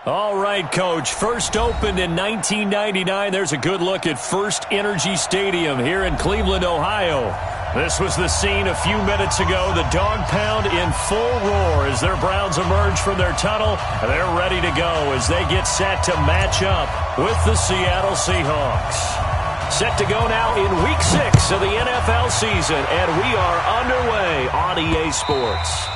All right, Coach. First opened in 1999. There's a good look at First Energy Stadium here in Cleveland, Ohio. This was the scene a few minutes ago. The dog pound in full roar as their Browns emerge from their tunnel. They're ready to go as they get set to match up with the Seattle Seahawks. Set to go now in Week 6 of the NFL season, and we are underway on EA Sports.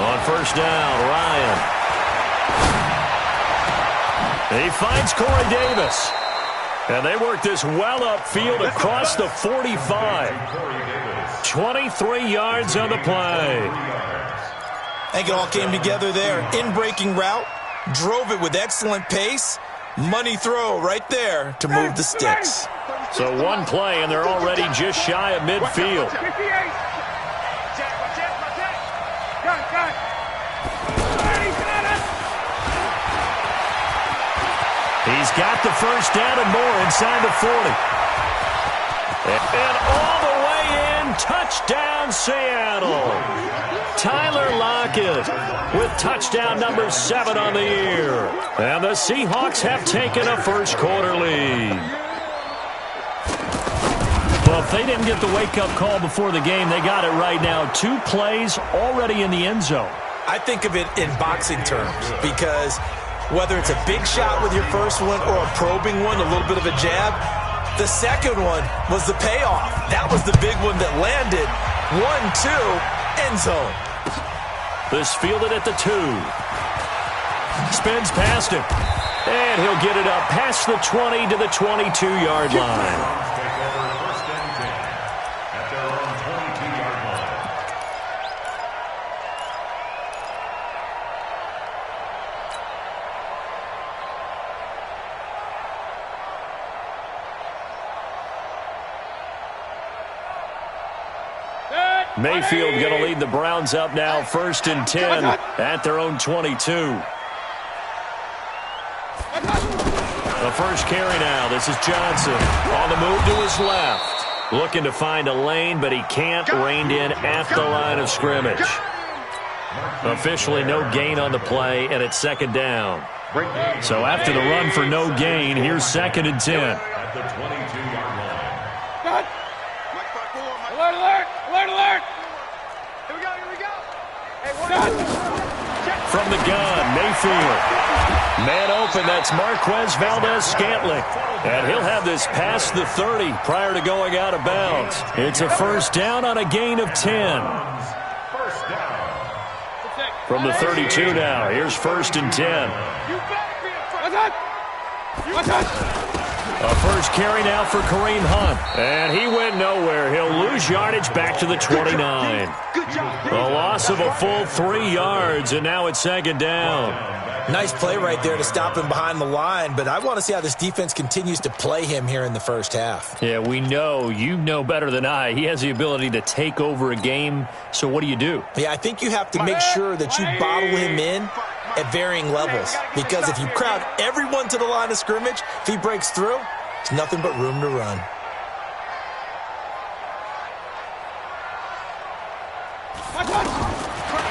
On first down, Ryan. He finds Corey Davis. And they work this well upfield across the 45. 23 yards on the play. I think it all came together there. In-breaking route, drove it with excellent pace. Money throw right there to move the sticks. So one play, and they're already just shy of midfield. He's got the first down and more inside the 40. And all the way in, touchdown Seattle. Tyler Lockett with touchdown number 7 on the year. And the Seahawks have taken a first quarter lead. Well, if they didn't get the wake-up call before the game, they got it right now. 2 plays already in the end zone. I think of it in boxing terms because whether it's a big shot with your first one or a probing one, a little bit of a jab, the second one was the payoff. That was the big one that landed. 1-2, end zone. This fielded at the 2. Spins past him. And he'll get it up past the 20 to the 22-yard line. Mayfield going to lead the Browns up now, 1st and 10 at their own 22. The first carry now. This is Johnson on the move to his left. Looking to find a lane, but he can't. Reined in at the line of scrimmage. Officially no gain on the play, and it's 2nd down. So after the run for no gain, here's 2nd and 10. At the 22-yard line. Alert, alert, alert, alert. Here we go, here we go. Hey, From the gun, Mayfield. Man open, that's Marquez Valdez-Scantling. And he'll have this past the 30 prior to going out of bounds. It's a first down on a gain of 10. From the 32 now, here's 1st and 10. A first carry now for Kareem Hunt. And he went nowhere. He'll lose yardage back to the 29. A loss of a full 3 yards, and now it's 2nd down. Nice play right there to stop him behind the line, but I want to see how this defense continues to play him here in the first half. Yeah, we know. You know better than I. He has the ability to take over a game, so what do you do? Yeah, I think you have to make sure that you bottle him in at varying levels, because if you crowd everyone to the line of scrimmage, if he breaks through, it's nothing but room to run.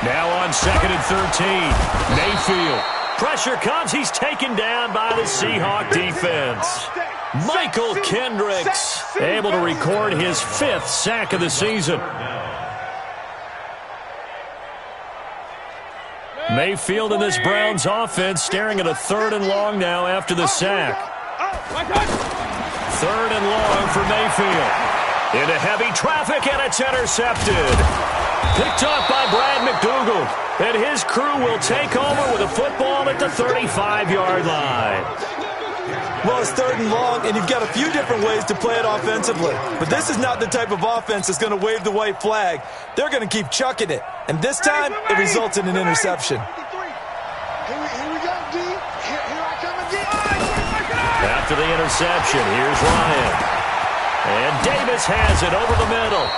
Now on 2nd and 13, Mayfield. Pressure comes. He's taken down by the Seahawk defense. Michael Kendricks able to record his 5th sack of the season. Mayfield in this Browns offense staring at a 3rd and long now after the sack. 3rd and long for Mayfield. Into heavy traffic, and it's intercepted. Picked off by Brad McDougal. And his crew will take over with a football at the 35-yard line. Well, it's 3rd and long, and you've got a few different ways to play it offensively. But this is not the type of offense that's going to wave the white flag. They're going to keep chucking it. And this time, it results in an interception. Here we go, D. Here I come again. After the interception, here's Ryan. And Davis has it over the middle.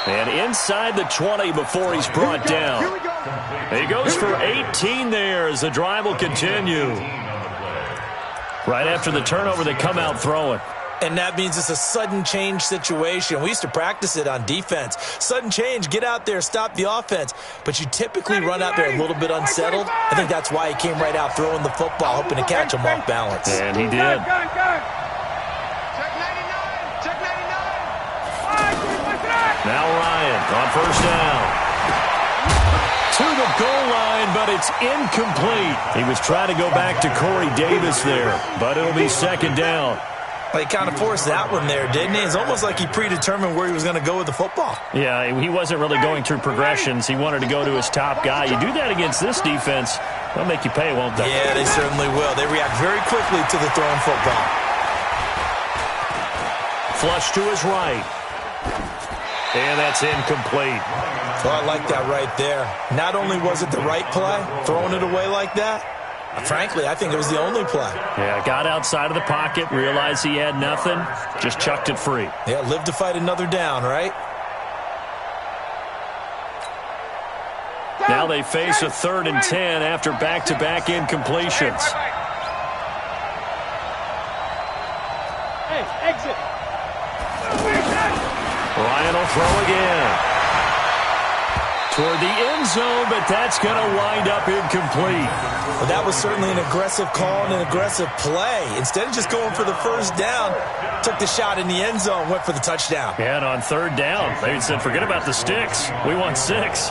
And inside the 20 before he's brought down. He goes for 18 there as the drive will continue. Right after the turnover, they come out throwing. And that means it's a sudden change situation. We used to practice it on defense. Sudden change, get out there, stop the offense. But you typically run out there a little bit unsettled. I think that's why he came right out throwing the football, hoping to catch him off balance. And he did. Now Ryan on 1st down. To the goal line, but it's incomplete. He was trying to go back to Corey Davis there, but it'll be 2nd down. Well, he kind of forced that one there, didn't he? It's almost like he predetermined where he was going to go with the football. Yeah, he wasn't really going through progressions. He wanted to go to his top guy. You do that against this defense, they'll make you pay, won't they? Yeah, they certainly will. They react very quickly to the thrown football. Flush to his right. And that's incomplete. Well, I like that right there. Not only was it the right play, throwing it away like that, frankly, I think it was the only play. Yeah, got outside of the pocket, realized he had nothing, just chucked it free. Yeah, live to fight another down, right? Now they face a 3rd and 10 after back-to-back incompletions. Hey, exit. Ryan will throw again. Toward the end zone, but that's going to wind up incomplete. Well, that was certainly an aggressive call and an aggressive play. Instead of just going for the 1st down, took the shot in the end zone, went for the touchdown. Yeah, and on 3rd down, they said, forget about the sticks. We want 6.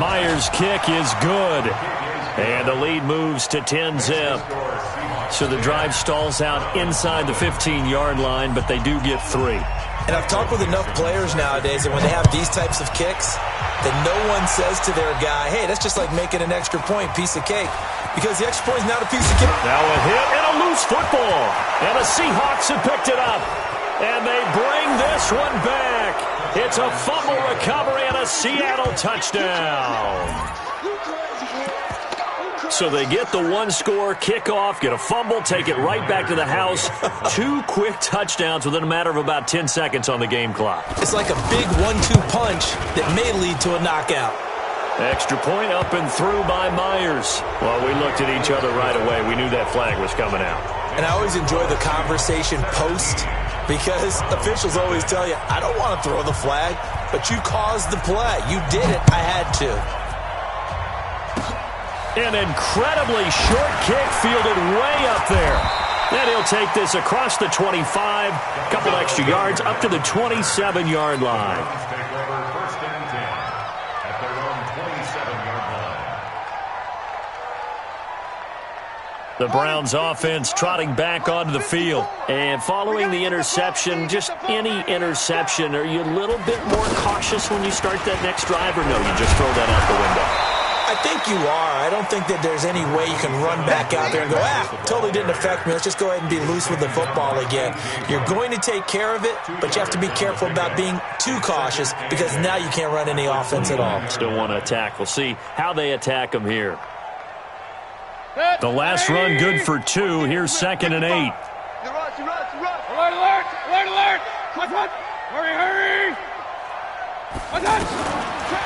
Myers' kick is good. And the lead moves to 10-zip. So the drive stalls out inside the 15-yard line, but they do get 3. And I've talked with enough players nowadays that when they have these types of kicks, that no one says to their guy, hey, that's just like making an extra point, piece of cake. Because the extra point is not a piece of cake. Now a hit and a loose football. And the Seahawks have picked it up. And they bring this one back. It's a fumble recovery and a Seattle touchdown. So they get the 1-score kickoff, get a fumble, take it right back to the house. 2 quick touchdowns within a matter of about 10 seconds on the game clock. It's like a big 1-2 punch that may lead to a knockout. Extra point up and through by Myers. Well, we looked at each other right away. We knew that flag was coming out. And I always enjoy the conversation post, because officials always tell you, I don't want to throw the flag, but you caused the play. You did it. I had to. An incredibly short kick fielded way up there. Then he'll take this across the 25, couple extra yards up to the 27-yard line. The Browns offense trotting back onto the field. And following the interception, just any interception, are you a little bit more cautious when you start that next drive, or no, you just throw that out the window? I think you are. I don't think that there's any way you can run back out there and go, totally didn't affect me. Let's just go ahead and be loose with the football again. You're going to take care of it, but you have to be careful about being too cautious because now you can't run any offense at all. Still want to attack. We'll see how they attack them here. The last run good for 2. Here's 2nd and 8. Alert, alert, alert, alert. Hurry, hurry.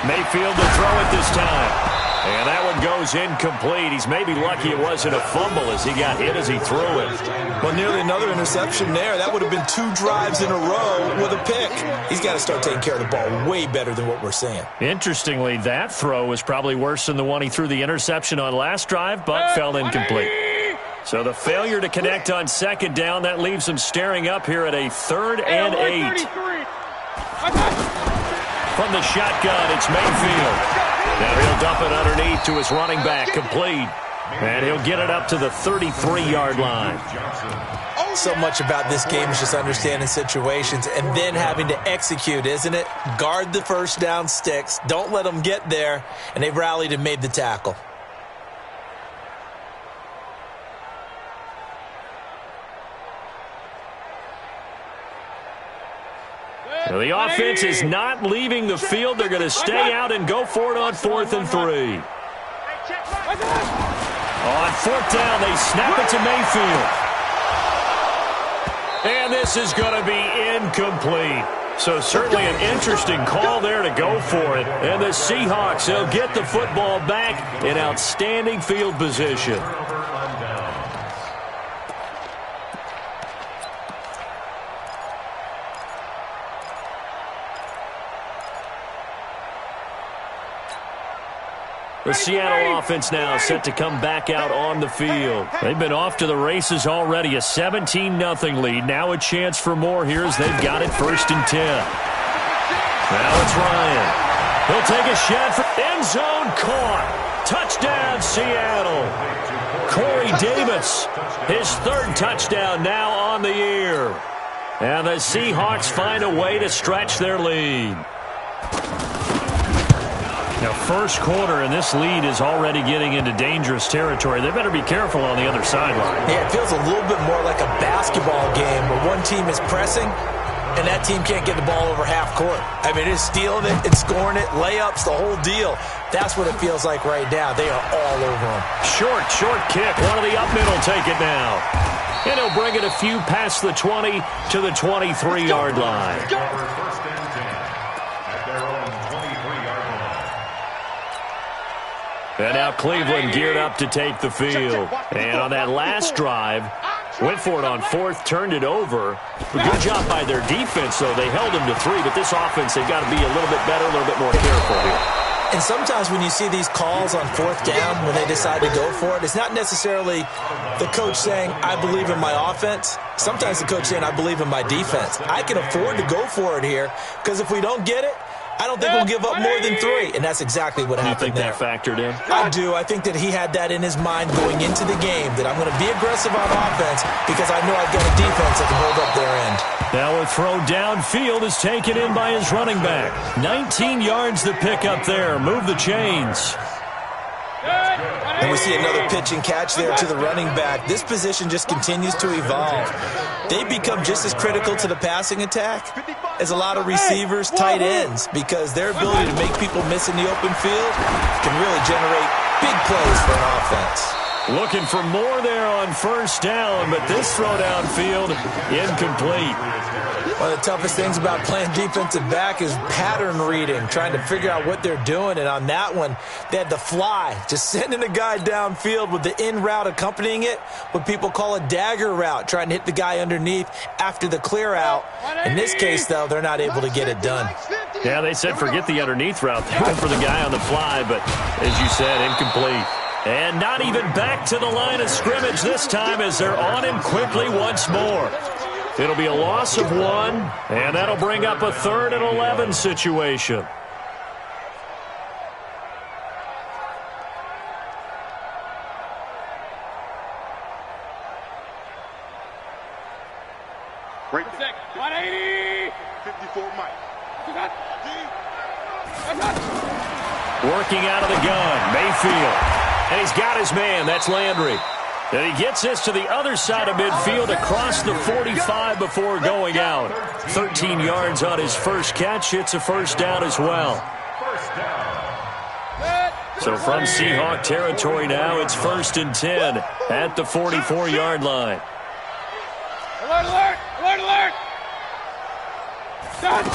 Mayfield to throw it this time. And that one goes incomplete. He's maybe lucky it wasn't a fumble as he got hit as he threw it. Well, nearly another interception there. That would have been 2 drives in a row with a pick. He's got to start taking care of the ball way better than what we're seeing. Interestingly, that throw was probably worse than the one he threw the interception on last drive, but fell incomplete. So the failure to connect on 2nd down, that leaves him staring up here at a 3rd and 8. From the shotgun, it's Mayfield. Now he'll dump it underneath to his running back, complete. And he'll get it up to the 33-yard line. So much about this game is just understanding situations and then having to execute, isn't it? Guard the first down sticks. Don't let them get there. And they've rallied and made the tackle. So the offense is not leaving the field. They're going to stay out and go for it on 4th and 3. On 4th down, they snap it to Mayfield. And this is going to be incomplete. So certainly an interesting call there to go for it. And the Seahawks, they'll get the football back in outstanding field position. The Seattle offense now set to come back out on the field. They've been off to the races already. A 17-0 lead. Now a chance for more here as they've got it 1st and 10. Now it's Ryan. He'll take a shot for end zone caught. Touchdown, Seattle. Corey Davis, his 3rd touchdown now on the year. And the Seahawks find a way to stretch their lead. Now, 1st quarter, and this lead is already getting into dangerous territory. They better be careful on the other sideline. Yeah, it feels a little bit more like a basketball game where one team is pressing and that team can't get the ball over half court. I mean, it's stealing it, it's scoring it, layups, the whole deal. That's what it feels like right now. They are all over them. Short kick. One of the up middle take it now. And he'll bring it a few past the 20 to the 23-yard line. And now Cleveland geared up to take the field. And on that last drive, went for it on 4th, turned it over. Good job by their defense, though. They held them to 3, but this offense, they've got to be a little bit better, a little bit more careful here. And sometimes when you see these calls on 4th down, when they decide to go for it, it's not necessarily the coach saying, I believe in my offense. Sometimes the coach saying, I believe in my defense. I can afford to go for it here because if we don't get it, I don't think we'll give up more than 3, and that's exactly what happened there. You think that factored in? I do. I think that he had that in his mind going into the game, that I'm going to be aggressive on offense because I know I've got a defense that can hold up their end. Now a throw downfield is taken in by his running back. 19 yards to pick up there. Move the chains. And we see another pitch and catch there to the running back. This position just continues to evolve. They become just as critical to the passing attack as a lot of receivers, tight ends, because their ability to make people miss in the open field can really generate big plays for an offense. Looking for more there on 1st down, but this throw downfield incomplete. One of the toughest things about playing defensive back is pattern reading, trying to figure out what they're doing. And on that one, they had the fly, just sending a guy downfield with the in route accompanying it, what people call a dagger route, trying to hit the guy underneath after the clear out. In this case, though, they're not able to get it done. Yeah, they said forget the underneath route. They went for the guy on the fly, but as you said, incomplete. And not even back to the line of scrimmage this time as they're on him quickly once more. It'll be a loss of 1, and that'll bring up a 3rd and 11 situation. Right there. 180. 54 Mike. Working out of the gun, Mayfield. And he's got his man. That's Landry. And he gets this to the other side of midfield across the 45 before going out. 13 yards on his first catch. It's a first down as well. So from Seahawk territory now, it's 1st and 10 at the 44-yard line. Alert, alert, alert, alert. Done.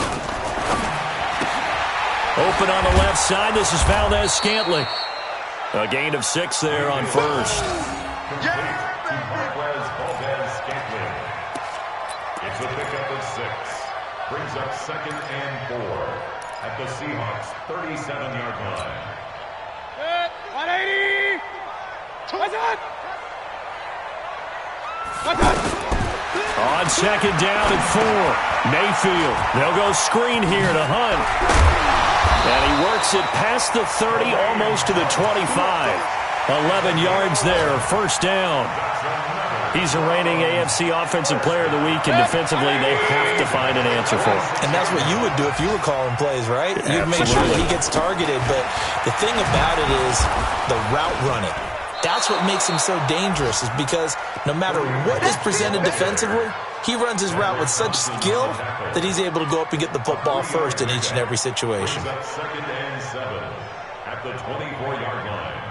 Open on the left side. This is Valdez-Scantling. A gain of 6 there on first. Valdez-Scantling. It's a pickup of 6. Brings up 2nd and 4 at the Seahawks' 37-yard line. 180. What's up? What's up? On 2nd down and 4. Mayfield. They'll go screen here to Hunt. And he works it past the 30, almost to the 25. 11 yards there, first down. He's a reigning AFC Offensive Player of the Week, and defensively they have to find an answer for him. And that's what you would do if you were calling plays, right? You'd make sure that he gets targeted. But the thing about it is the route running. That's what makes him so dangerous, is because no matter what is presented defensively, he runs his route with such skill that he's able to go up and get the football first in each and every situation. 2nd and 7 at the 24-yard line.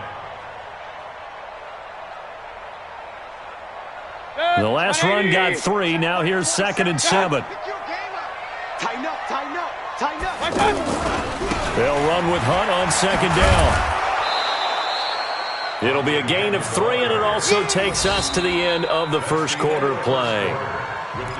The last run got 3. Now here's 2nd and 7. Tighten up, tighten up, tighten up. They'll run with Hunt on 2nd down. It'll be a gain of 3, and it also takes us to the end of the first quarter play.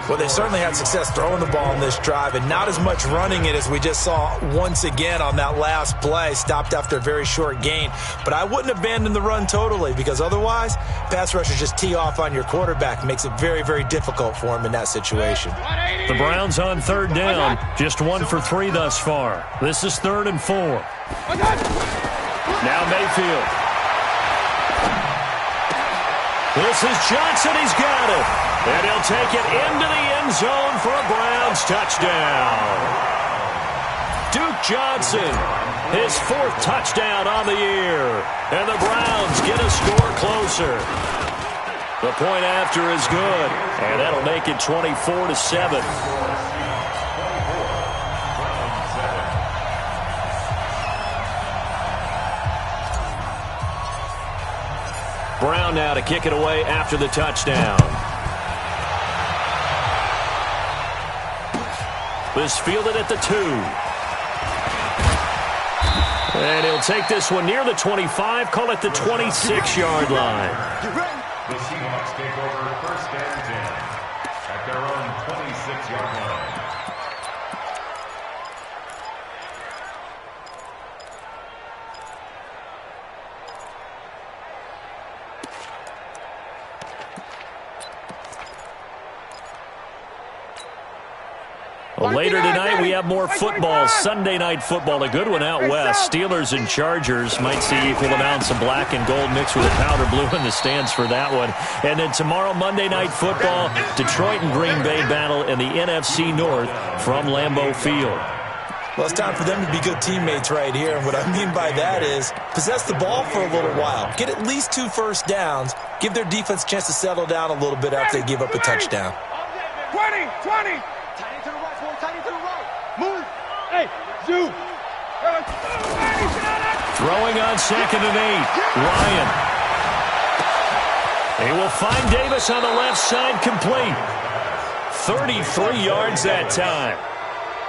Well, they certainly had success throwing the ball in this drive, and not as much running it as we just saw once again on that last play. Stopped after a very short gain. But I wouldn't abandon the run totally, because otherwise, pass rushers just tee off on your quarterback. Makes it very, very difficult for him in that situation. The Browns on 3rd down. Just 1 for 3 thus far. This is 3rd and 4. Now Mayfield. This is Johnson. He's got it. And he'll take it into the end zone for a Browns touchdown. Duke Johnson, his 4th touchdown on the year. And the Browns get a score closer. The point after is good. And that'll make it 24-7. Brown now to kick it away after the touchdown. This fielded at the 2. And he'll take this one near the 25, call it the 26-yard line. The Seahawks take over 1st and 10 at their own 26-yard line. Well, later tonight, we have more football, Sunday night football, a good one out west. Steelers and Chargers might see equal amounts of black and gold mixed with a powder blue in the stands for that one. And then tomorrow, Monday night football, Detroit and Green Bay battle in the NFC North from Lambeau Field. Well, it's time for them to be good teammates right here. And what I mean by that is possess the ball for a little while. Get at least 2 first downs. Give their defense a chance to settle down a little bit after they give up a touchdown. 20, 20. Move. Hey, zoom. Throwing on 2nd and 8. Ryan. He will find Davis on the left side, complete. 33 yards that time.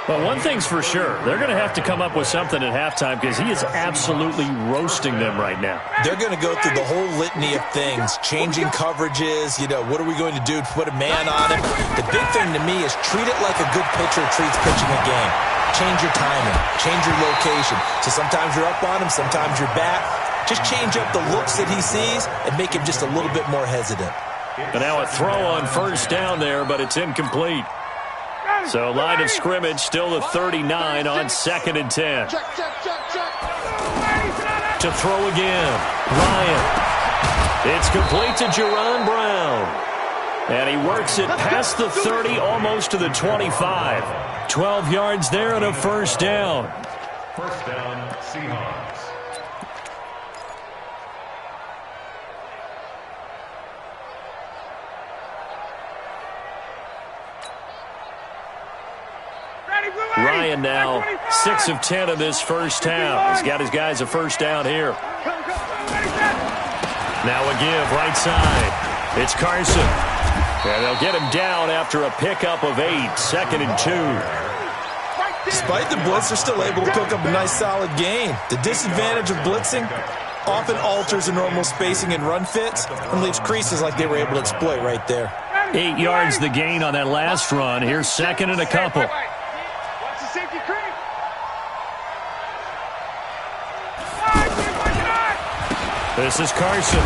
Well, one thing's for sure. They're going to have to come up with something at halftime because he is absolutely roasting them right now. They're going to go through the whole litany of things, changing coverages, what are we going to do to put a man on him? The big thing to me is treat it like a good pitcher treats pitching a game. Change your timing, change your location. So sometimes you're up on him, sometimes you're back. Just change up the looks that he sees and make him just a little bit more hesitant. And now a throw on 1st down there, but it's incomplete. So line of scrimmage still the 39 on 2nd and 10. To throw again. Ryan. It's complete to Jerron Brown. And he works it past the 30, almost to the 25. 12 yards there and a first down. First down, Seahawks. Ryan now 6 of 10 in this first half. He's got his guys a first down here. Now a give right side. It's Carson. And they'll get him down after a pickup of 8. 2nd and 2. Despite the blitz, they're still able to pick up a nice solid gain. The disadvantage of blitzing often alters the normal spacing and run fits and leaves creases like they were able to exploit right there. 8 yards the gain on that last run. Here's 2nd and a couple. Watch the safety creep. This is Carson.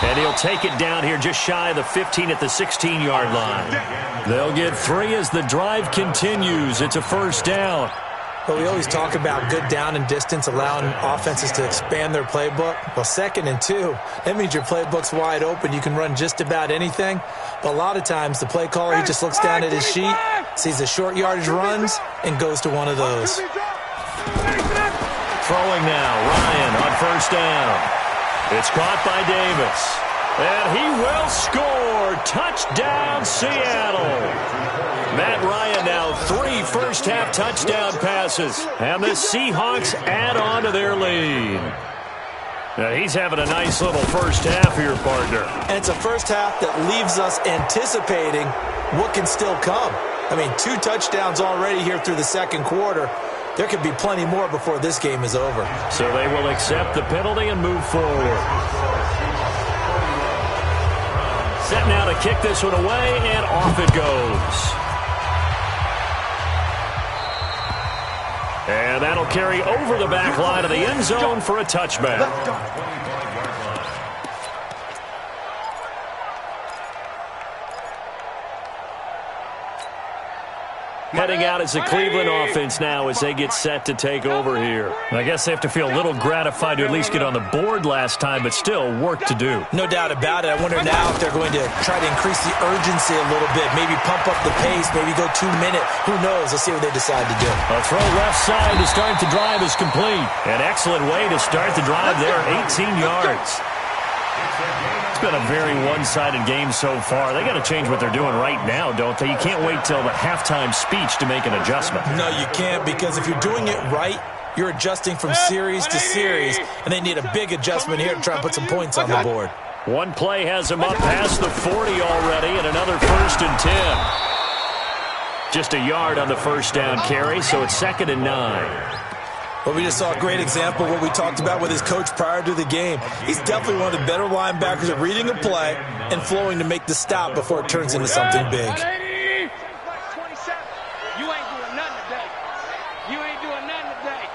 And he'll take it down here just shy of the 15 at the 16-yard line. They'll get 3 as the drive continues. It's a first down. But we always talk about good down and distance, allowing offenses to expand their playbook. Well, 2nd and 2, that means your playbook's wide open. You can run just about anything. But a lot of times, the play caller, he just looks down at his sheet, sees the short yardage runs, and goes to one of those. Throwing now, Ryan on first down. It's caught by Davis. And he will score. Touchdown, Seattle. Matt Ryan now 3 first-half touchdown passes. And the Seahawks add on to their lead. Now he's having a nice little first half here, partner. And it's a first half that leaves us anticipating what can still come. I mean, 2 touchdowns already here through the second quarter. There could be plenty more before this game is over. So they will accept the penalty and move forward. Set now to kick this one away, and off it goes. And that'll carry over the back line of the end zone for a touchback. Heading out as the Cleveland offense now as they get set to take over here. I guess they have to feel a little gratified to at least get on the board last time, but still work to do. No doubt about it. I wonder now if they're going to try to increase the urgency a little bit, maybe pump up the pace, maybe go 2-minute. Who knows? Let's see what they decide to do. A throw left side to start the drive is complete. An excellent way to start the drive there, 18 yards. It's been a very one-sided game so far. They got to change what they're doing right now, don't they? You can't wait till the halftime speech to make an adjustment. No, you can't, because if you're doing it right, you're adjusting from series to series, and they need a big adjustment here to try and put some points on the board. One play has them up past the 40 already, and another 1st and 10. Just a yard on the first down carry, so it's 2nd and 9. Well, we just saw a great example of what we talked about with his coach prior to the game. He's definitely one of the better linebackers at reading a play and flowing to make the stop before it turns into something big. 27. You ain't doing nothing today. You ain't doing nothing today.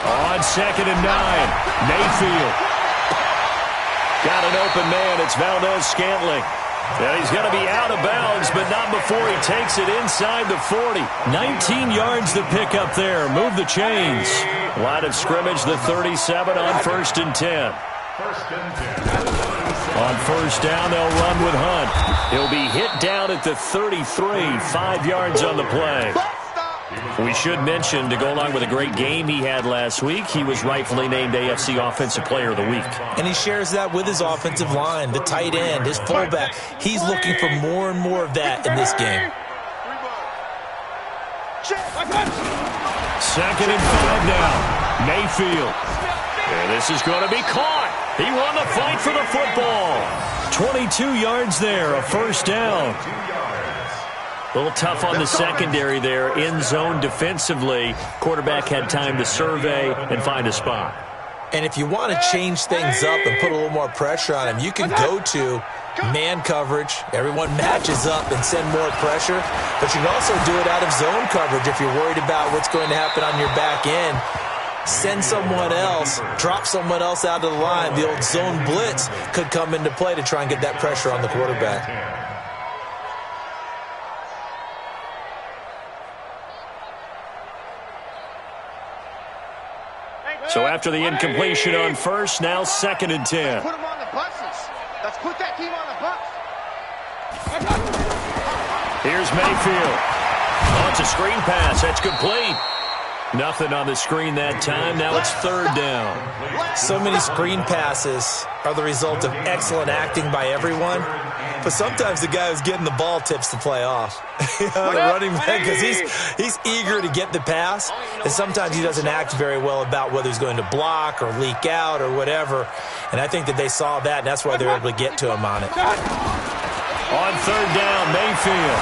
On 2nd and 9, Mayfield. Got an open man. It's Valdez-Scantling. And he's going to be out of bounds, but not before he takes it inside the 40. 19 yards to pick up there. Move the chains. Line of scrimmage, the 37 on 1st and 10. On first down, they'll run with Hunt. He'll be hit down at the 33, 5 yards on the play. We should mention, to go along with a great game he had last week, he was rightfully named AFC Offensive Player of the Week. And he shares that with his offensive line, the tight end, his fullback. He's looking for more and more of that in this game. 2nd and 5 now. Mayfield. And this is going to be caught. He won the fight for the football. 22 yards there, a first down. A little tough on the secondary there, in zone defensively. Quarterback had time to survey and find a spot. And if you want to change things up and put a little more pressure on him, you can go to man coverage. Everyone matches up and send more pressure. But you can also do it out of zone coverage if you're worried about what's going to happen on your back end. Send someone else, drop someone else out of the line. The old zone blitz could come into play to try and get that pressure on the quarterback. So after the incompletion on first, now 2nd and 10. Put them on the buses. Let's put that team on the bus. Here's Mayfield. Oh, it's a screen pass. That's complete. Nothing on the screen that time. Now it's 3rd down. So many screen passes are the result of excellent acting by everyone. But sometimes the guy who's getting the ball tips the play off. The running back, because he's eager to get the pass. And sometimes he doesn't act very well about whether he's going to block or leak out or whatever. And I think that they saw that, and that's why they were able to get to him on it. On 3rd down, Mayfield.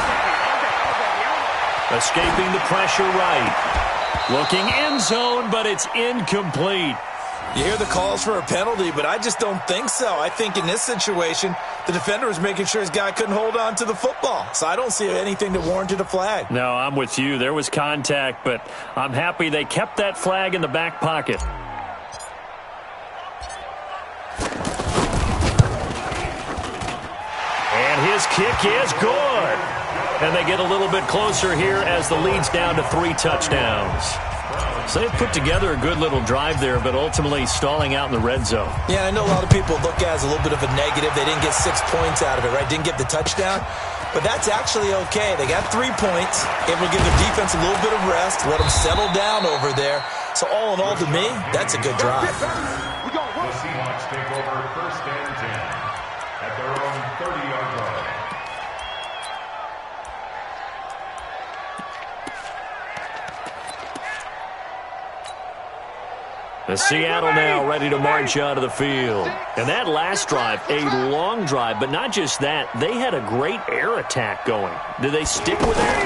Escaping the pressure right. Looking end zone, but it's incomplete. You hear the calls for a penalty, but I just don't think so. I think in this situation, the defender was making sure his guy couldn't hold on to the football. So I don't see anything that warranted a flag. No, I'm with you. There was contact, but I'm happy they kept that flag in the back pocket. And his kick is good. And they get a little bit closer here as the lead's down to 3 touchdowns. So they've put together a good little drive there, but ultimately stalling out in the red zone. Yeah, I know a lot of people look at it as a little bit of a negative. They didn't get 6 points out of it, right? Didn't get the touchdown. But that's actually okay. They got 3 points. It will give the defense a little bit of rest, let them settle down over there. So all in all, to me, that's a good drive. The Seahawks take over 1st and 10 at their own 30-yard line. The Seattle now ready to march out of the field. And that last drive, a long drive, but not just that. They had a great air attack going. Did they stick with that?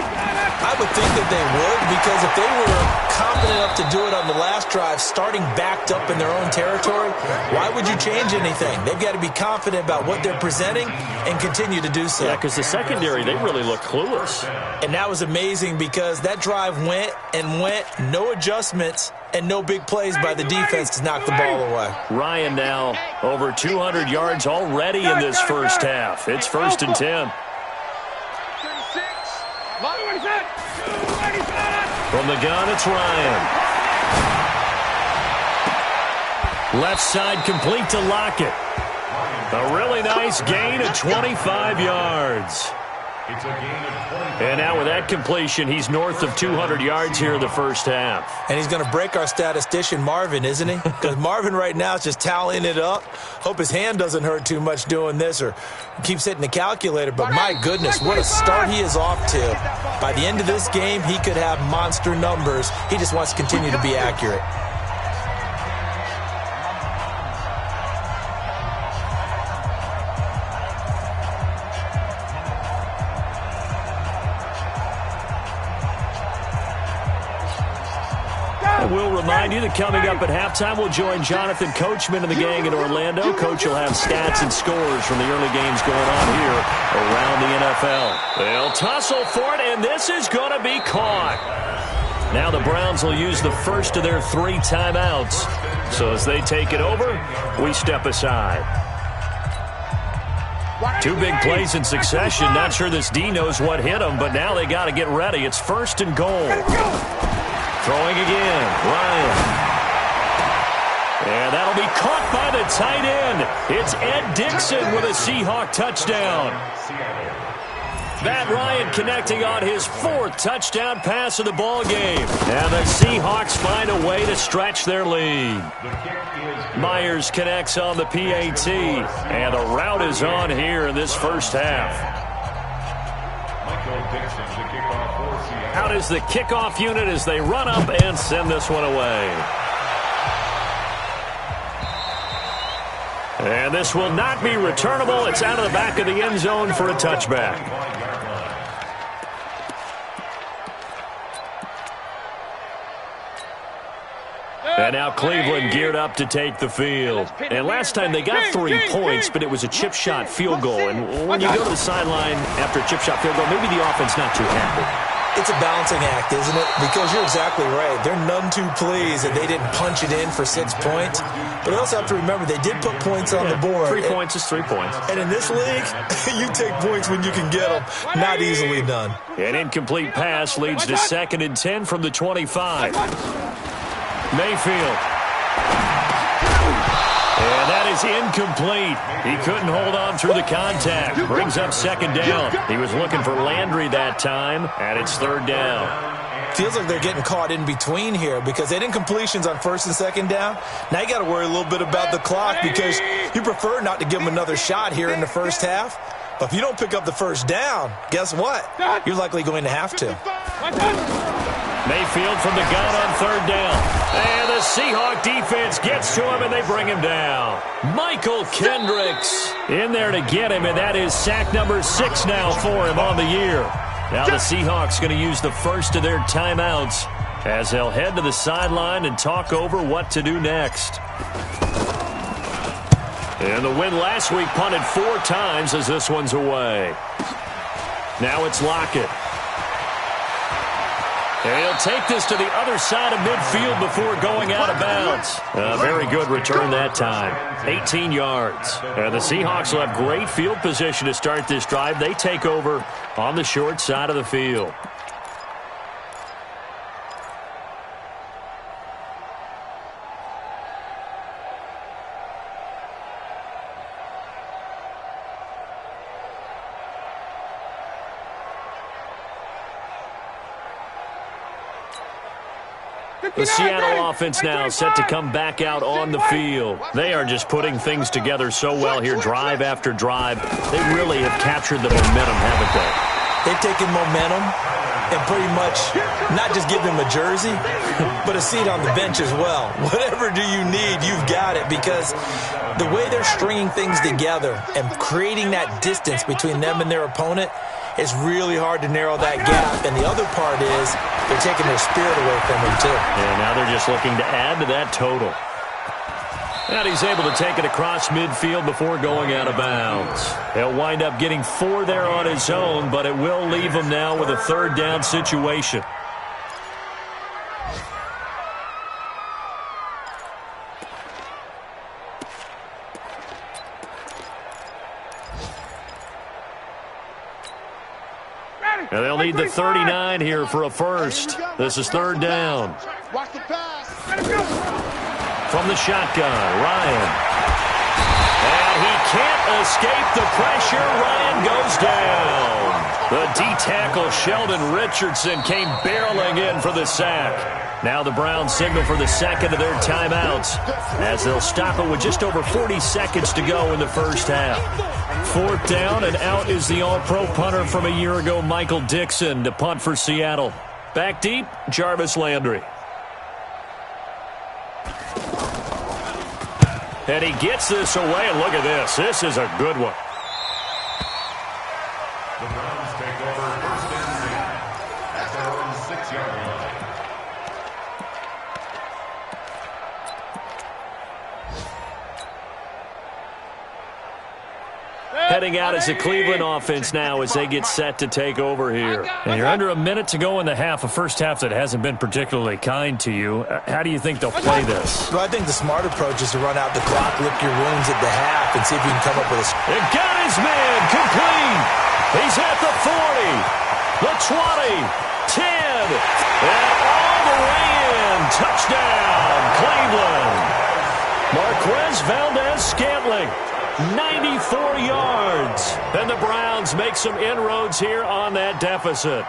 I would think that they would, because if they were confident enough to do it on the last drive, starting backed up in their own territory, why would you change anything? They've got to be confident about what they're presenting and continue to do so. Yeah, because the secondary, they really look clueless. And that was amazing because that drive went and went, no adjustments, and no big plays by the defense to knock the ball away. Ryan now over 200 yards already in this first half. It's 1st and 10. From the gun, it's Ryan. Left side complete to Lockett. A really nice gain of 25 yards. It's a gain of 25. And now with that completion, he's north of 200 yards here in the first half. And he's going to break our statistician, Marvin, isn't he? Because Marvin right now is just tallying it up. Hope his hand doesn't hurt too much doing this or keeps hitting the calculator. But my goodness, what a start he is off to. By the end of this game, he could have monster numbers. He just wants to continue to be accurate. We'll remind you that coming up at halftime, we'll join Jonathan Coachman and the gang in Orlando. Coach will have stats and scores from the early games going on here around the NFL. They'll tussle for it, and this is going to be caught. Now the Browns will use the first of their 3 timeouts. So as they take it over, we step aside. 2 big plays in succession. Not sure this D knows what hit him, but now they got to get ready. It's 1st and goal. Throwing again, Ryan. And that'll be caught by the tight end. It's Ed Dixon with a Seahawk touchdown. Matt Ryan connecting on his 4th touchdown pass of the ball game. And the Seahawks find a way to stretch their lead. Myers connects on the PAT. And the route is on here in this first half. Out is the kickoff unit as they run up and send this one away. And this will not be returnable. It's out of the back of the end zone for a touchback. And now Cleveland geared up to take the field. And last time they got 3 points, but it was a chip shot field goal. And when you go to the sideline after a chip shot field goal, maybe the offense not too happy. It's a balancing act, isn't it? Because you're exactly right. They're none too pleased that they didn't punch it in for 6 points. But you also have to remember they did put points on the board. 3 points is 3 points. And in this league, you take points when you can get them. Not easily done. An incomplete pass leads to 2nd and 10 from the 25. Mayfield And that is incomplete. He couldn't hold on through the contact. Brings up second down. He was looking for Landry that time, and it's third down. Feels like they're getting caught in between here because they did incompletions on first and second down. Now you got to worry a little bit about the clock because you prefer not to give them another shot here in the first half. But if you don't pick up the first down, guess what? You're likely going to have to. Mayfield from the gun on third down. And the Seahawk defense gets to him, and they bring him down. Michael Kendricks in there to get him, and that is sack number 6 now for him on the year. Now the Seahawks going to use the first of their timeouts as they'll head to the sideline and talk over what to do next. And the win last week punted 4 times as this one's away. Now it's Lockett. And he'll take this to the other side of midfield before going out of bounds. A very good return that time. 18 yards. And the Seahawks will have great field position to start this drive. They take over on the short side of the field. The Seattle offense now set to come back out on the field. They are just putting things together so well here, drive after drive. They really have captured the momentum, haven't they? They've taken momentum and pretty much not just give them a jersey, but a seat on the bench as well. Whatever do you need, you've got it, because the way they're stringing things together and creating that distance between them and their opponent, it's really hard to narrow that gap. And the other part is they're taking their spirit away from them, too. And now they're just looking to add to that total. And he's able to take it across midfield before going out of bounds. He'll wind up getting 4 there on his own, but it will leave him now with a third down situation. And they'll need the 39 here for a first. This is third down. Watch the pass. From the shotgun, Ryan. And he can't escape the pressure. Ryan goes down. The D-tackle Sheldon Richardson came barreling in for the sack. Now the Browns signal for the second of their timeouts as they'll stop it with just over 40 seconds to go in the first half. Fourth down, and out is the all-pro punter from a year ago, Michael Dixon, to punt for Seattle. Back deep, Jarvis Landry. And he gets this away, and look at this. This is a good one. The Browns take over first and 10 at their own 6-yard line. Heading out is the Cleveland offense now as they get set to take over here. And you're under a minute to go in the half, a first half that hasn't been particularly kind to you. How do you think they'll play this? Well, I think the smart approach is to run out the clock, lick your wounds at the half, and see if you can come up with a... It got his man complete. He's at the 40, the 20, 10, and all the way in. Touchdown, Cleveland. Marquez Valdez-Scantling. 94 yards. And the Browns make some inroads here on that deficit.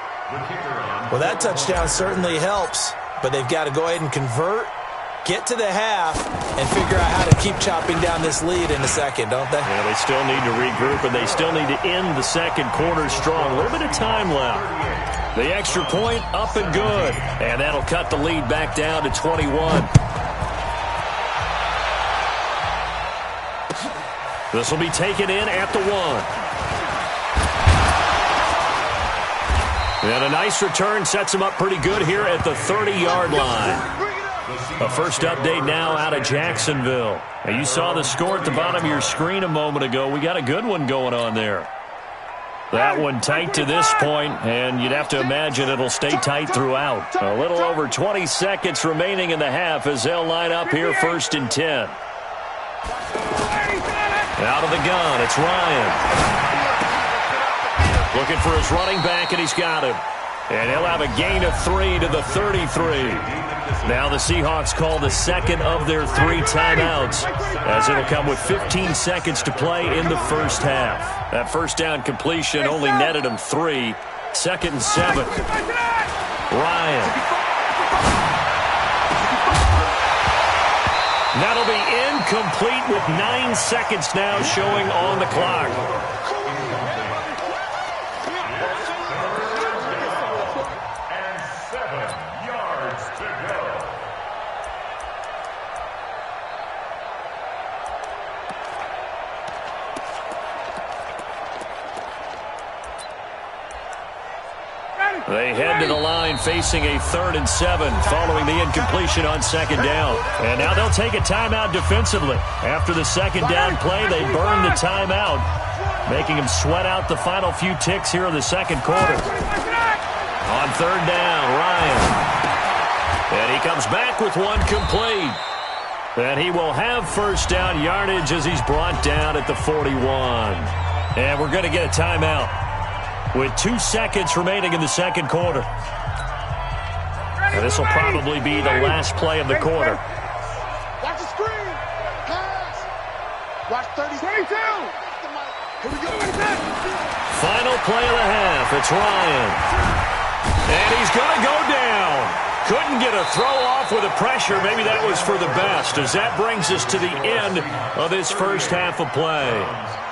Well, that touchdown certainly helps, but they've got to go ahead and convert, get to the half, and figure out how to keep chopping down this lead in the second, don't they? Yeah, they still need to regroup, and they still need to end the second quarter strong. A little bit of time left. The extra point up and good, and that'll cut the lead back down to 21. This will be taken in at the 1. And a nice return sets him up pretty good here at the 30-yard line. A first update now out of Jacksonville. Now you saw the score at the bottom of your screen a moment ago. We got a good one going on there. That one tight to this point, and you'd have to imagine it'll stay tight throughout. A little over 20 seconds remaining in the half as they'll line up here first and 10. Out of the gun, it's Ryan. Looking for his running back, and he's got him. And he'll have a gain of 3 to the 33. Now the Seahawks call the second of their 3 timeouts, as it'll come with 15 seconds to play in the first half. That first down completion only netted him 3. 2nd and 7. Ryan. That'll be incomplete with 9 seconds now showing on the clock. And 7 yards to go. They head to the line facing a 3rd and 7 following the incompletion on 2nd down. And now they'll take a timeout defensively. After the 2nd down play, they burn the timeout, making them sweat out the final few ticks here in the 2nd quarter. On 3rd down, Ryan. And he comes back with 1 complete. And he will have first down yardage as he's brought down at the 41. And we're going to get a timeout with 2 seconds remaining in the 2nd quarter. And this will probably be the last play of the quarter. Watch the screen. Pass. Watch 32. Here we go. Final play of the half. It's Ryan. And he's going to go down. Couldn't get a throw off with the pressure. Maybe that was for the best, as that brings us to the end of this first half of play.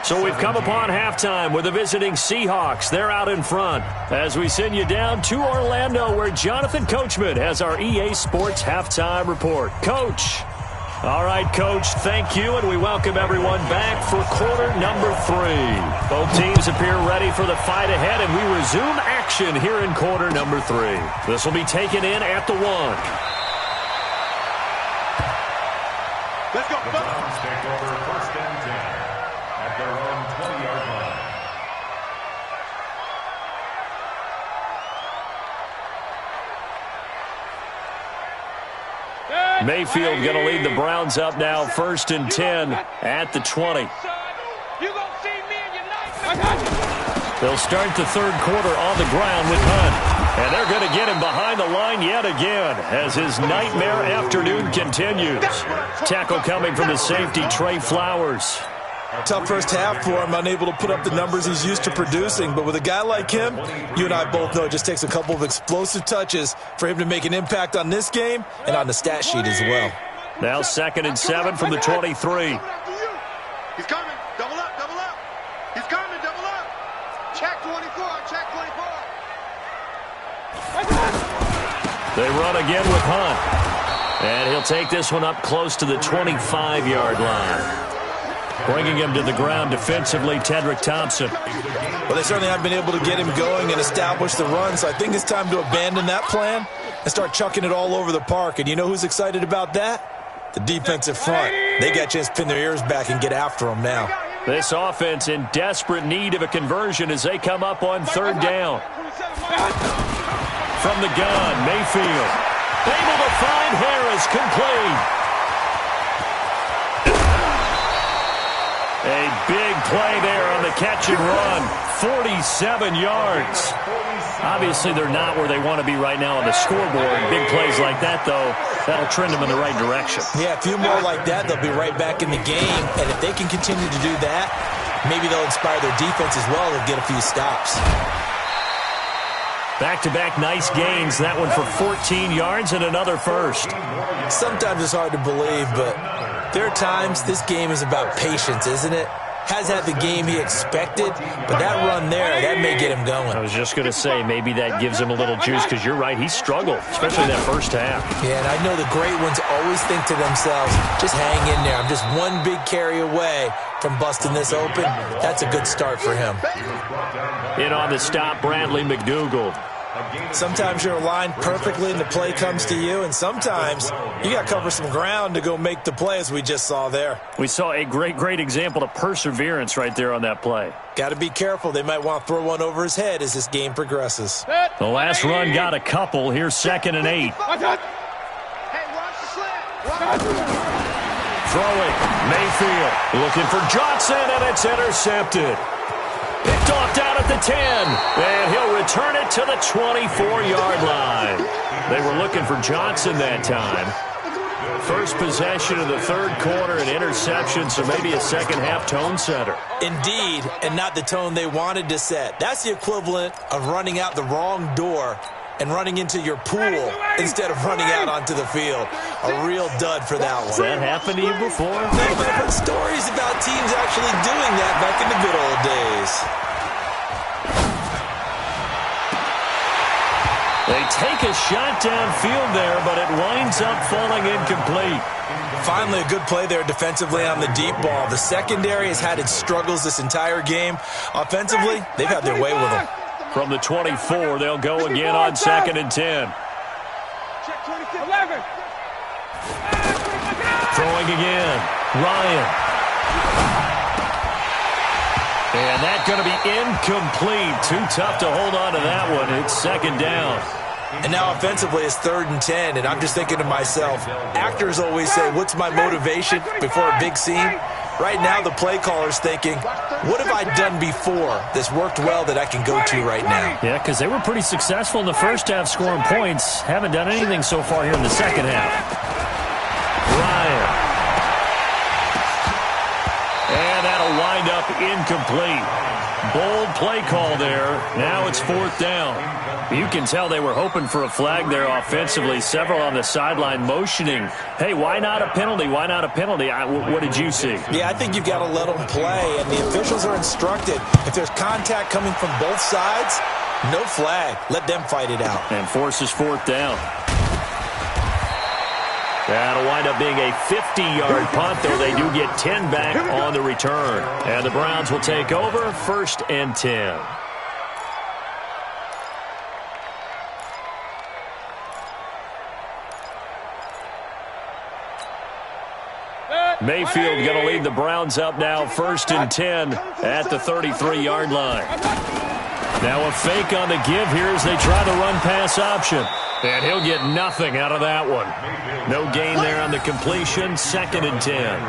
So we've come upon halftime with the visiting Seahawks. They're out in front as we send you down to Orlando, where Jonathan Coachman has our EA Sports Halftime Report. Coach. All right, Coach, thank you, and we welcome everyone back for quarter number 3. Both teams appear ready for the fight ahead, and we resume action here in quarter number 3. This will be taken in at the 1. Let's go. The Browns take over 1st and 10 at their own 20-yard line. Mayfield going to lead the Browns up now, 1st and 10 at the 20. They'll start the 3rd quarter on the ground with Hunt. And they're going to get him behind the line yet again as his nightmare afternoon continues. Tackle coming from the safety, Trey Flowers. Tough first half for him, unable to put up the numbers he's used to producing. But with a guy like him, you and I both know it just takes a couple of explosive touches for him to make an impact on this game and on the stat sheet as well. Now 2nd and 7 from the 23. He's coming. Double up, double up. He's coming, double up. Check 24, check 24. They run again with Hunt. And he'll take this one up close to the 25-yard line. Bringing him to the ground defensively, Tedrick Thompson. Well, they certainly haven't been able to get him going and establish the run, so I think it's time to abandon that plan and start chucking it all over the park. And you know who's excited about that? The defensive front. They got a chance to pin their ears back and get after him now. This offense in desperate need of a conversion as they come up on 3rd down. From the gun, Mayfield. Able to find Harris, complete. A big play there on the catch and run. 47 yards. Obviously, they're not where they want to be right now on the scoreboard. Big plays like that, though, that'll trend them in the right direction. Yeah, a few more like that, they'll be right back in the game. And if they can continue to do that, maybe they'll inspire their defense as well and get a few stops. Back-to-back nice gains. That one for 14 yards and another first. Sometimes it's hard to believe, but there are times this game is about patience, isn't it? Has had the game he expected, but that run there, that may get him going. I was just going to say, maybe that gives him a little juice, because you're right, he struggled, especially that first half. Yeah, and I know the great ones always think to themselves, just hang in there. I'm just one big carry away from busting this open. That's a good start for him. In on the stop, Bradley McDougald. Sometimes you're aligned perfectly and the play comes to you, and sometimes you got to cover some ground to go make the play, as we just saw there. We saw a great example of perseverance right there on that play. Got to be careful. They might want to throw one over his head as this game progresses. The last run got a couple. Here's 2nd and 8. Hey, watch the slant. Throwing, Mayfield looking for Johnson, and it's intercepted. Picked off down at the 10, and he'll return it to the 24-yard line. They were looking for Johnson that time. First possession of the third quarter, an interception, so maybe a second-half tone setter. Indeed, and not the tone they wanted to set. That's the equivalent of running out the wrong door and running into your pool instead of running out onto the field. A real dud for that one. Has that happened to you before? No, but I've heard stories about teams actually doing that back in the good old days. They take a shot downfield there, but it winds up falling incomplete. Finally, a good play there defensively on the deep ball. The secondary has had its struggles this entire game. Offensively, they've had their way with them. From the 24, they'll go again on 2nd and 10. Throwing again. Ryan. And that's going to be incomplete. Too tough to hold on to that one. It's 2nd down. And now offensively it's 3rd and 10, and I'm just thinking to myself, actors always say, what's my motivation before a big scene? Right now the play caller's thinking, what have I done before that's worked well that I can go to right now? Yeah, because they were pretty successful in the first half scoring points. Haven't done anything so far here in the second half. Ryan. And that'll wind up incomplete. Bold play call there. Now it's 4th down. You can tell they were hoping for a flag there offensively. Several on the sideline motioning. Hey, why not a penalty? Why not a penalty? What did you see? Yeah, I think you've got to let them play, and the officials are instructed. If there's contact coming from both sides, no flag. Let them fight it out. And forces 4th down. That'll wind up being a 50-yard punt, though they do get 10 back on the return. And the Browns will take over 1st and 10. Mayfield going to lead the Browns up now 1st and 10 at the 33-yard line. Now a fake on the give here as they try the run-pass option. And he'll get nothing out of that one. No gain there on the completion, 2nd and 10.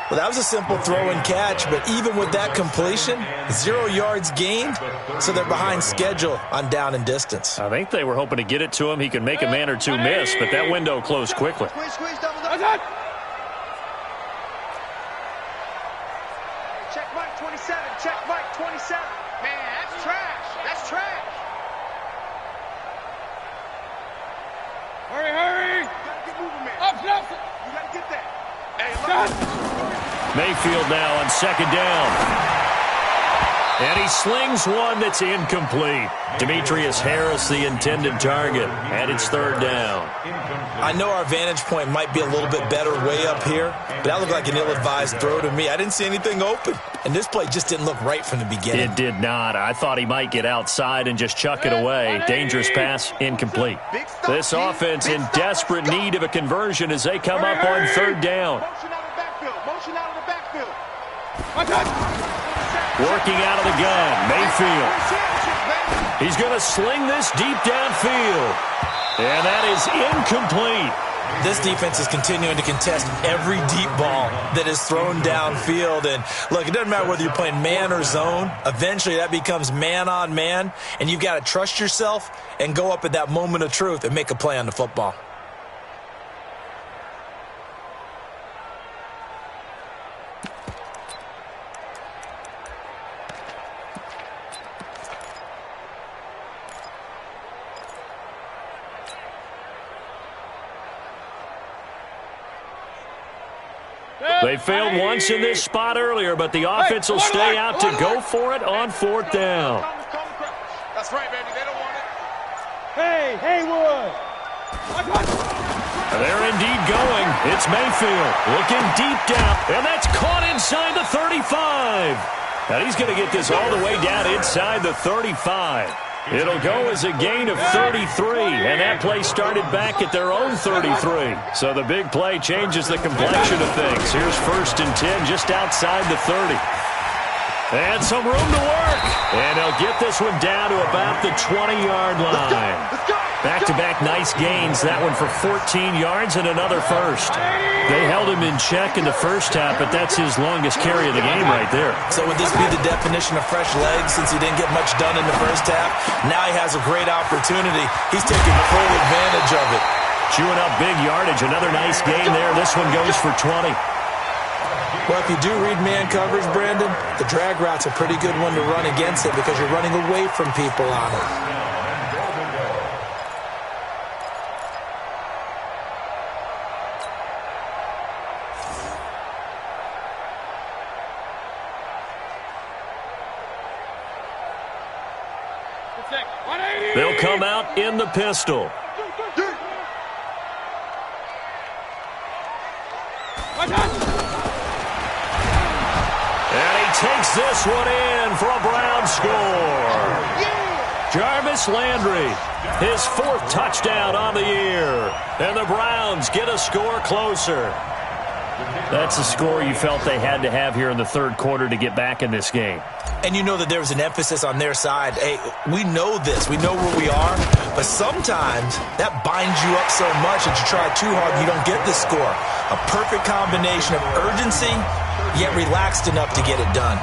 Well, that was a simple throw and catch, but even with that completion, 0 yards gained, so they're behind schedule on down and distance. I think they were hoping to get it to him. He could make a man or two miss, but that window closed quickly. Check Mike 27. Check Mike 27. Man, that's trash. That's trash. Hurry. You gotta get moving, man. Up. You gotta get that. Hey, Mayfield now on 2nd down. And he slings one that's incomplete. Demetrius Harris, the intended target. And it's 3rd down. I know our vantage point might be a little bit better way up here, but that looked like an ill-advised throw to me. I didn't see anything open. And this play just didn't look right from the beginning. It did not. I thought he might get outside and just chuck it away. Dangerous pass, incomplete. This offense in desperate need of a conversion as they come up on 3rd down. Motion out of the backfield. Working out of the gun, Mayfield. He's going to sling this deep downfield. And that is incomplete. This defense is continuing to contest every deep ball that is thrown downfield. And look, it doesn't matter whether you're playing man or zone. Eventually that becomes man on man. And you've got to trust yourself and go up at that moment of truth and make a play on the football. They failed once in this spot earlier, but the offense will stay out to go for it on 4th down. That's right, baby. They don't want it. Hey, Haywood. They're indeed going. It's Mayfield looking deep down, and that's caught inside the 35. And he's going to get this all the way down inside the 35. It'll go as a gain of 33, and that play started back at their own 33. So the big play changes the complexion of things. Here's 1st and 10 just outside the 30. And some room to work. And they'll get this one down to about the 20-yard line. Back-to-back nice gains. That one for 14 yards and another first. They held him in check in the first half, but that's his longest carry of the game right there. So would this be the definition of fresh legs since he didn't get much done in the first half? Now he has a great opportunity. He's taking full advantage of it. Chewing up big yardage. Another nice gain there. This one goes for 20. Well, if you do read man coverage, Brandon, the drag route's a pretty good one to run against it because you're running away from people on it. They'll come out in the pistol. And he takes this one in for a Brown score. Jarvis Landry, his 4th touchdown on the year. And the Browns get a score closer. That's a score you felt they had to have here in the third quarter to get back in this game. And you know that there was an emphasis on their side. Hey, we know this. We know where we are. But sometimes that binds you up so much that you try too hard and you don't get this score. A perfect combination of urgency, yet relaxed enough to get it done.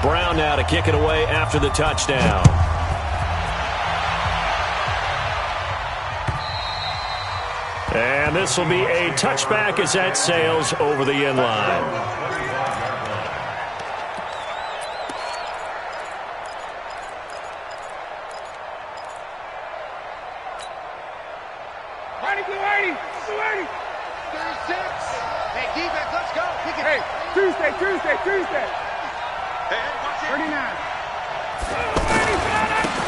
Brown now to kick it away after the touchdown. And this will be a touchback as that sails over the end line. Hey, defense, let's go. Kick it. Hey, Tuesday. 39.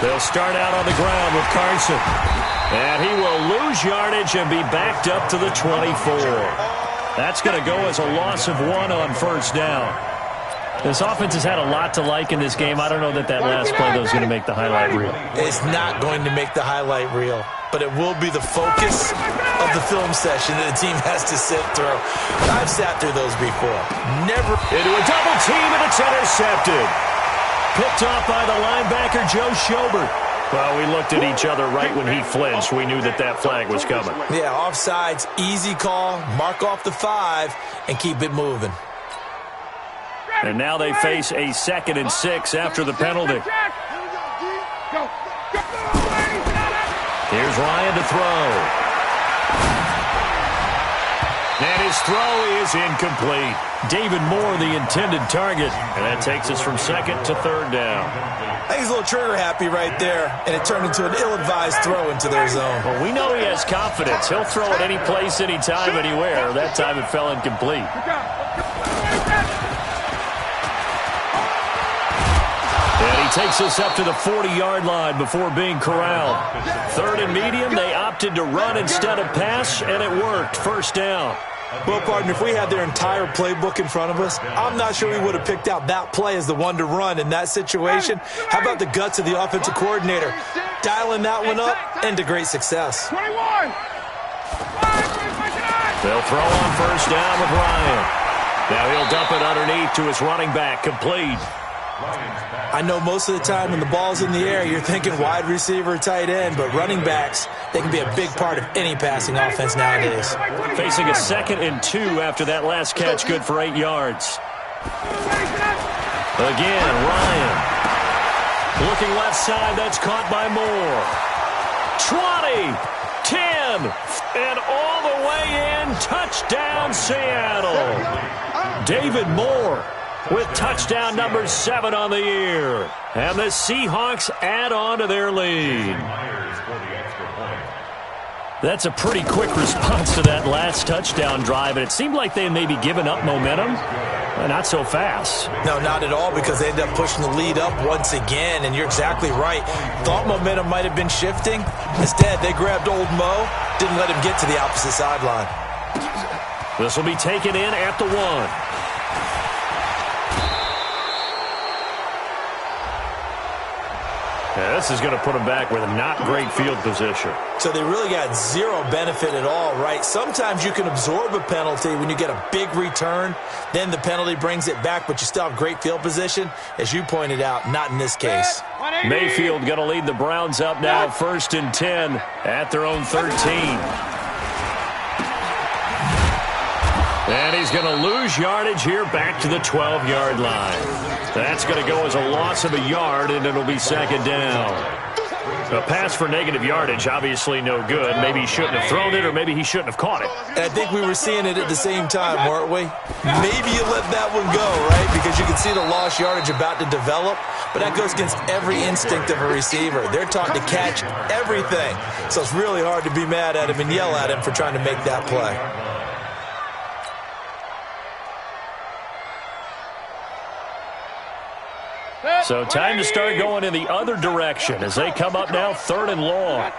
They'll start out on the ground with Carson. And he will lose yardage and be backed up to the 24. That's going to go as a loss of 1 on first down. This offense has had a lot to like in this game. I don't know that last play, though, is going to make the highlight reel. It's not going to make the highlight reel, but it will be the focus of the film session that the team has to sit through. I've sat through those before. Never. Into a double team, and it's intercepted. Picked off by the linebacker, Joe Schobert. Well, we looked at each other right when he flinched. We knew that flag was coming. Yeah, offsides, easy call, mark off the 5, and keep it moving. And now they face a 2nd and 6 after the penalty. Here's Ryan to throw. And his throw is incomplete. David Moore, the intended target. And that takes us from 2nd to 3rd down. I think he's a little trigger happy right there, and it turned into an ill-advised throw into their zone. Well, we know he has confidence. He'll throw it any place, anytime, anywhere. That time it fell incomplete. And he takes us up to the 40-yard line before being corralled. 3rd and medium, they opted to run instead of pass, and it worked. First down. Well, partner, if we had their entire playbook in front of us, I'm not sure we would have picked out that play as the one to run in that situation. How about the guts of the offensive coordinator? Dialing that one up into great success. 21. They'll throw on first down with Ryan. Now he'll dump it underneath to his running back, complete. I know most of the time when the ball's in the air, you're thinking wide receiver, tight end, but running backs, they can be a big part of any passing offense nowadays. Facing a 2nd and 2 after that last catch, good for 8 yards. Again, Ryan. Looking left side, that's caught by Moore. 20, 10, and all the way in, touchdown Seattle. David Moore with touchdown number 7 on the year. And the Seahawks add on to their lead. That's a pretty quick response to that last touchdown drive, and it seemed like they may be giving up momentum. Not so fast. No, not at all, because they ended up pushing the lead up once again, and you're exactly right. Thought momentum might have been shifting. Instead, they grabbed old Mo, didn't let him get to the opposite sideline. This will be taken in at the 1. Yeah, this is going to put them back with not great field position. So they really got zero benefit at all, right? Sometimes you can absorb a penalty when you get a big return. Then the penalty brings it back, but you still have great field position. As you pointed out, not in this case. Mayfield going to lead the Browns up now, 1st and 10 at their own 13. And he's going to lose yardage here back to the 12-yard line. That's going to go as a loss of a yard, and it'll be 2nd down. A pass for negative yardage, obviously no good. Maybe he shouldn't have thrown it, or maybe he shouldn't have caught it. And I think we were seeing it at the same time, weren't we? Maybe you let that one go, right? Because you can see the lost yardage about to develop. But that goes against every instinct of a receiver. They're taught to catch everything. So it's really hard to be mad at him and yell at him for trying to make that play. So time to start going in the other direction as they come up now 3rd and long.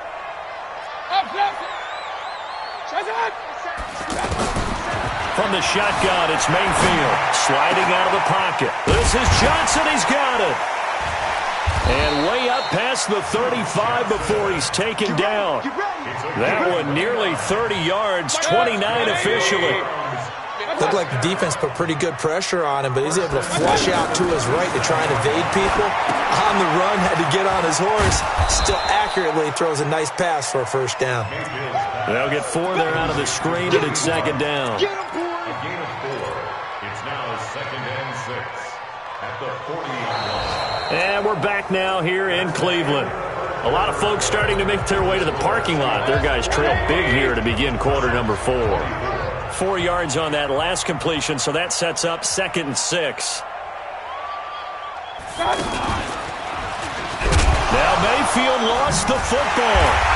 From the shotgun, it's Mayfield sliding out of the pocket. This is Johnson. He's got it. And way up past the 35 before he's taken down. That one nearly 30 yards, 29 officially. Looked like the defense put pretty good pressure on him, but he's able to flush out to his right to try and evade people. On the run, had to get on his horse. Still accurately throws a nice pass for a 1st down. They'll get 4 there out of the screen, and it's 2nd down. A gain of 4. It's now 2nd and 6 at the 40-yard line. And we're back now here in Cleveland. A lot of folks starting to make their way to the parking lot. Their guys trail big here to begin quarter number 4. 4 yards on that last completion, so that sets up 2nd and 6. Now Mayfield lost the football.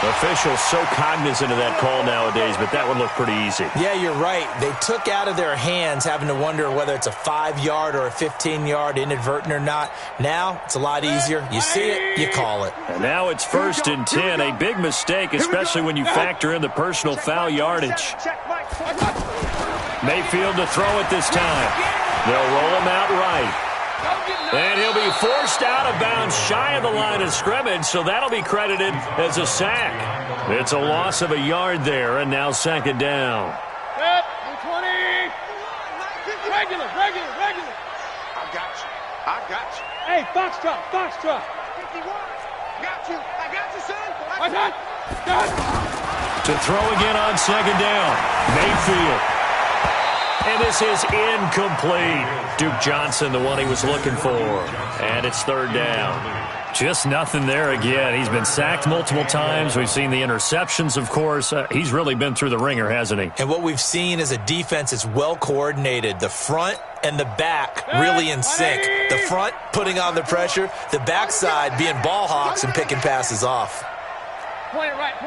Officials so cognizant of that call nowadays, but that would look pretty easy. Yeah, you're right. They took out of their hands having to wonder whether it's a 5-yard or a 15-yard, inadvertent or not. Now it's a lot easier. You see it, you call it. And now it's 1st and 10, a big mistake, especially when you factor in the personal foul yardage. Mayfield to throw it this time. They'll roll him out right. And he'll be forced out of bounds shy of the line of scrimmage, so that'll be credited as a sack. It's a loss of a yard there, and now 2nd down. 20. Regular. I got you. Hey, Foxtrot. 51. Got you, son. To throw again on 2nd down. Mayfield. And this is incomplete. Duke Johnson, the one he was looking for. And it's 3rd down. Just nothing there again. He's been sacked multiple times. We've seen the interceptions, of course. He's really been through the ringer, hasn't he? And what we've seen is a defense that's well coordinated. The front and the back really in sync. The front putting on the pressure. The backside being ball hawks and picking passes off. Point it right. Hey,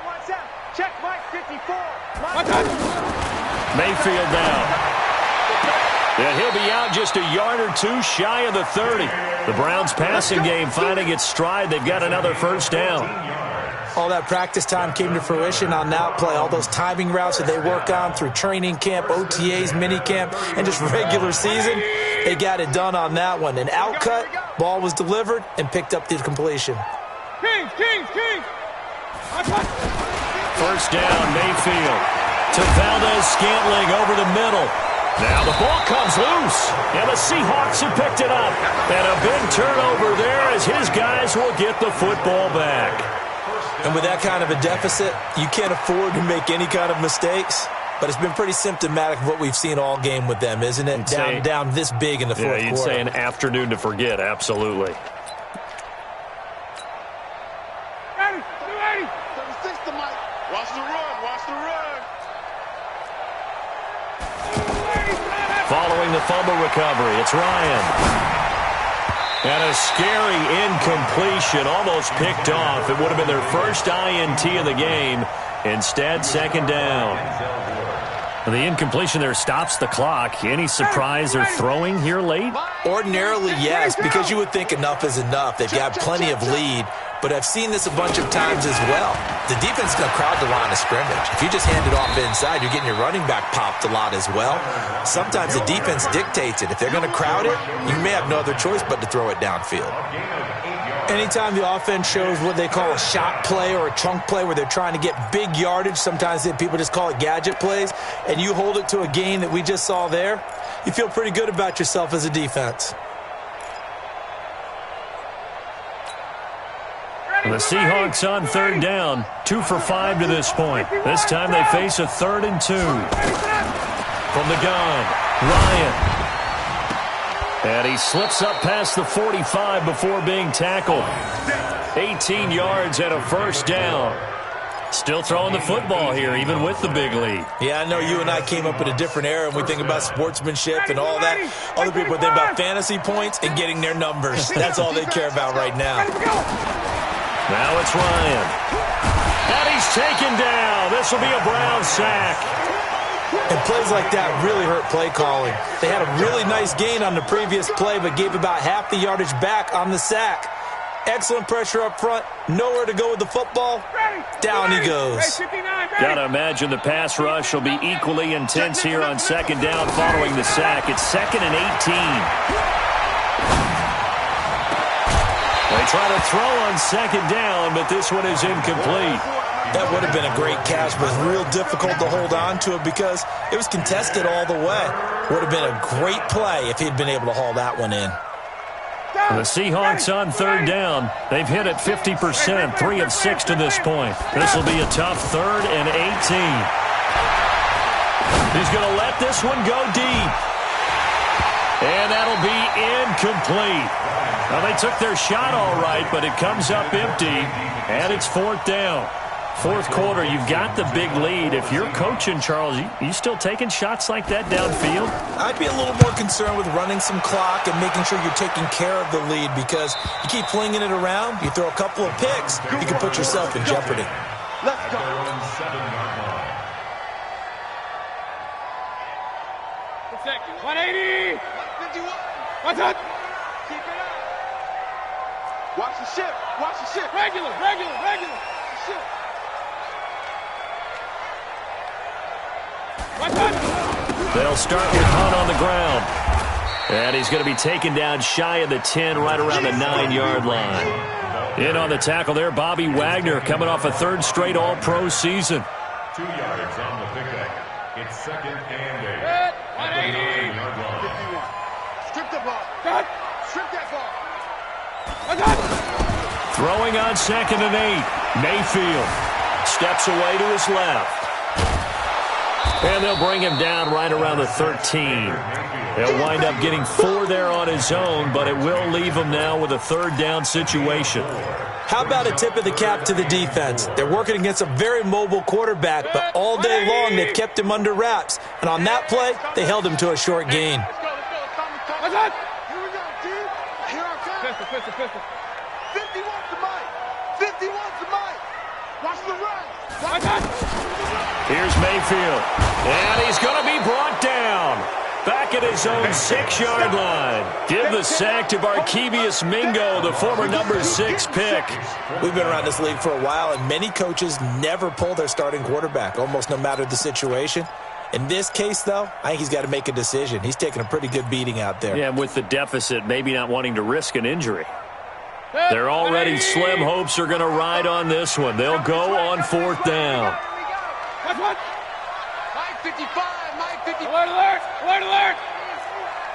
watch that. Check Mike 54. Mayfield down. And he'll be out just a yard or 2 shy of the 30. The Browns passing game finding its stride. They've got another 1st down. All that practice time came to fruition on that play. All those timing routes that they work on through training camp, OTAs, minicamp, and just regular season, they got it done on that one. An outcut, ball was delivered, and picked up the completion. Kings. 1st down, Mayfield. To Valdez-Scantling over the middle. Now the ball comes loose, and the Seahawks have picked it up. And a big turnover there as his guys will get the football back. And with that kind of a deficit, you can't afford to make any kind of mistakes. But it's been pretty symptomatic of what we've seen all game with them, isn't it? Down this big in the fourth quarter. Yeah, you'd say an afternoon to forget, absolutely. Following the fumble recovery, it's Ryan. And a scary incompletion, almost picked off. It would have been their first INT of the game. Instead, 2nd down. The incompletion there stops the clock. Any surprise they're throwing here late? Ordinarily, yes, because you would think enough is enough. They've got plenty of lead. but I've seen this a bunch of times as well. The defense is going to crowd the line of scrimmage. If you just hand it off inside, you're getting your running back popped a lot as well. Sometimes the defense dictates it. If they're going to crowd it, you may have no other choice but to throw it downfield. Anytime the offense shows what they call a shot play or a chunk play where they're trying to get big yardage, sometimes people just call it gadget plays, and you hold it to a gain that we just saw there, you feel pretty good about yourself as a defense. The Seahawks on third down, 2 for 5 to this point. This time they face a 3rd and 2. From the gun, Ryan. And he slips up past the 45 before being tackled. 18 yards and a first down. Still throwing the football here, even with the big lead. Yeah, I know you and I came up in a different era, and we think about sportsmanship and all that. Other people think about fantasy points and getting their numbers. That's all they care about right now. Now it's Ryan. And he's taken down. This will be a Brown sack. And plays like that really hurt play calling. They had a really nice gain on the previous play, but gave about half the yardage back on the sack. Excellent pressure up front. Nowhere to go with the football. Down he goes. Gotta imagine the pass rush will be equally intense here on second down following the sack. It's 2nd and 18. They try to throw on second down, but this one is incomplete. That would have been a great catch, but real difficult to hold on to it because it was contested all the way. Would have been a great play if he'd been able to haul that one in. The Seahawks on third down. They've hit it 50%, 3 of 6 to this point. This will be a tough 3rd and 18. He's going to let this one go deep. And that'll be incomplete. Well, they took their shot all right, but it comes up empty, and it's 4th down. 4th quarter, you've got the big lead. If you're coaching, Charles, you still taking shots like that downfield? I'd be a little more concerned with running some clock and making sure you're taking care of the lead because you keep flinging it around, you throw a couple of picks, you can put yourself in jeopardy. Let's go. 180. 51. What's up? Keep it up. Watch the ship. Watch the ship. Regular. Ship. What's up? They'll start with Hunt on the ground. And he's going to be taken down shy of the 10, right around the 9-yard line. In on the tackle there, Bobby Wagner, coming off a 3rd straight All-Pro season. 2 yards on the pickup. It's 2nd and 8. Good. At the 9-yard line. 51. Strip the ball. Cut. Strip that ball. What's up? Throwing on 2nd and 8. Mayfield steps away to his left. And they'll bring him down right around the 13. He'll wind up getting 4 there on his own, but it will leave him now with a 3rd down situation. How about a tip of the cap to the defense? They're working against a very mobile quarterback, but all day long they've kept him under wraps. And on that play, they held him to a short gain. What's up? Here we go, dude. Here I come. Pistol. 50 wants the mic. 50 wants the mic. Watch the run. What's up? Here's Mayfield. And he's going to be brought down. Back at his own 6-yard line. Give the sack to Barkevious Mingo, the former number 6 pick. We've been around this league for a while, and many coaches never pull their starting quarterback, almost no matter the situation. In this case, though, I think he's got to make a decision. He's taking a pretty good beating out there. Yeah, with the deficit, maybe not wanting to risk an injury. They're already slim hopes are going to ride on this one. They'll go on 4th down. What? Mike 55. Mike 55. Alert.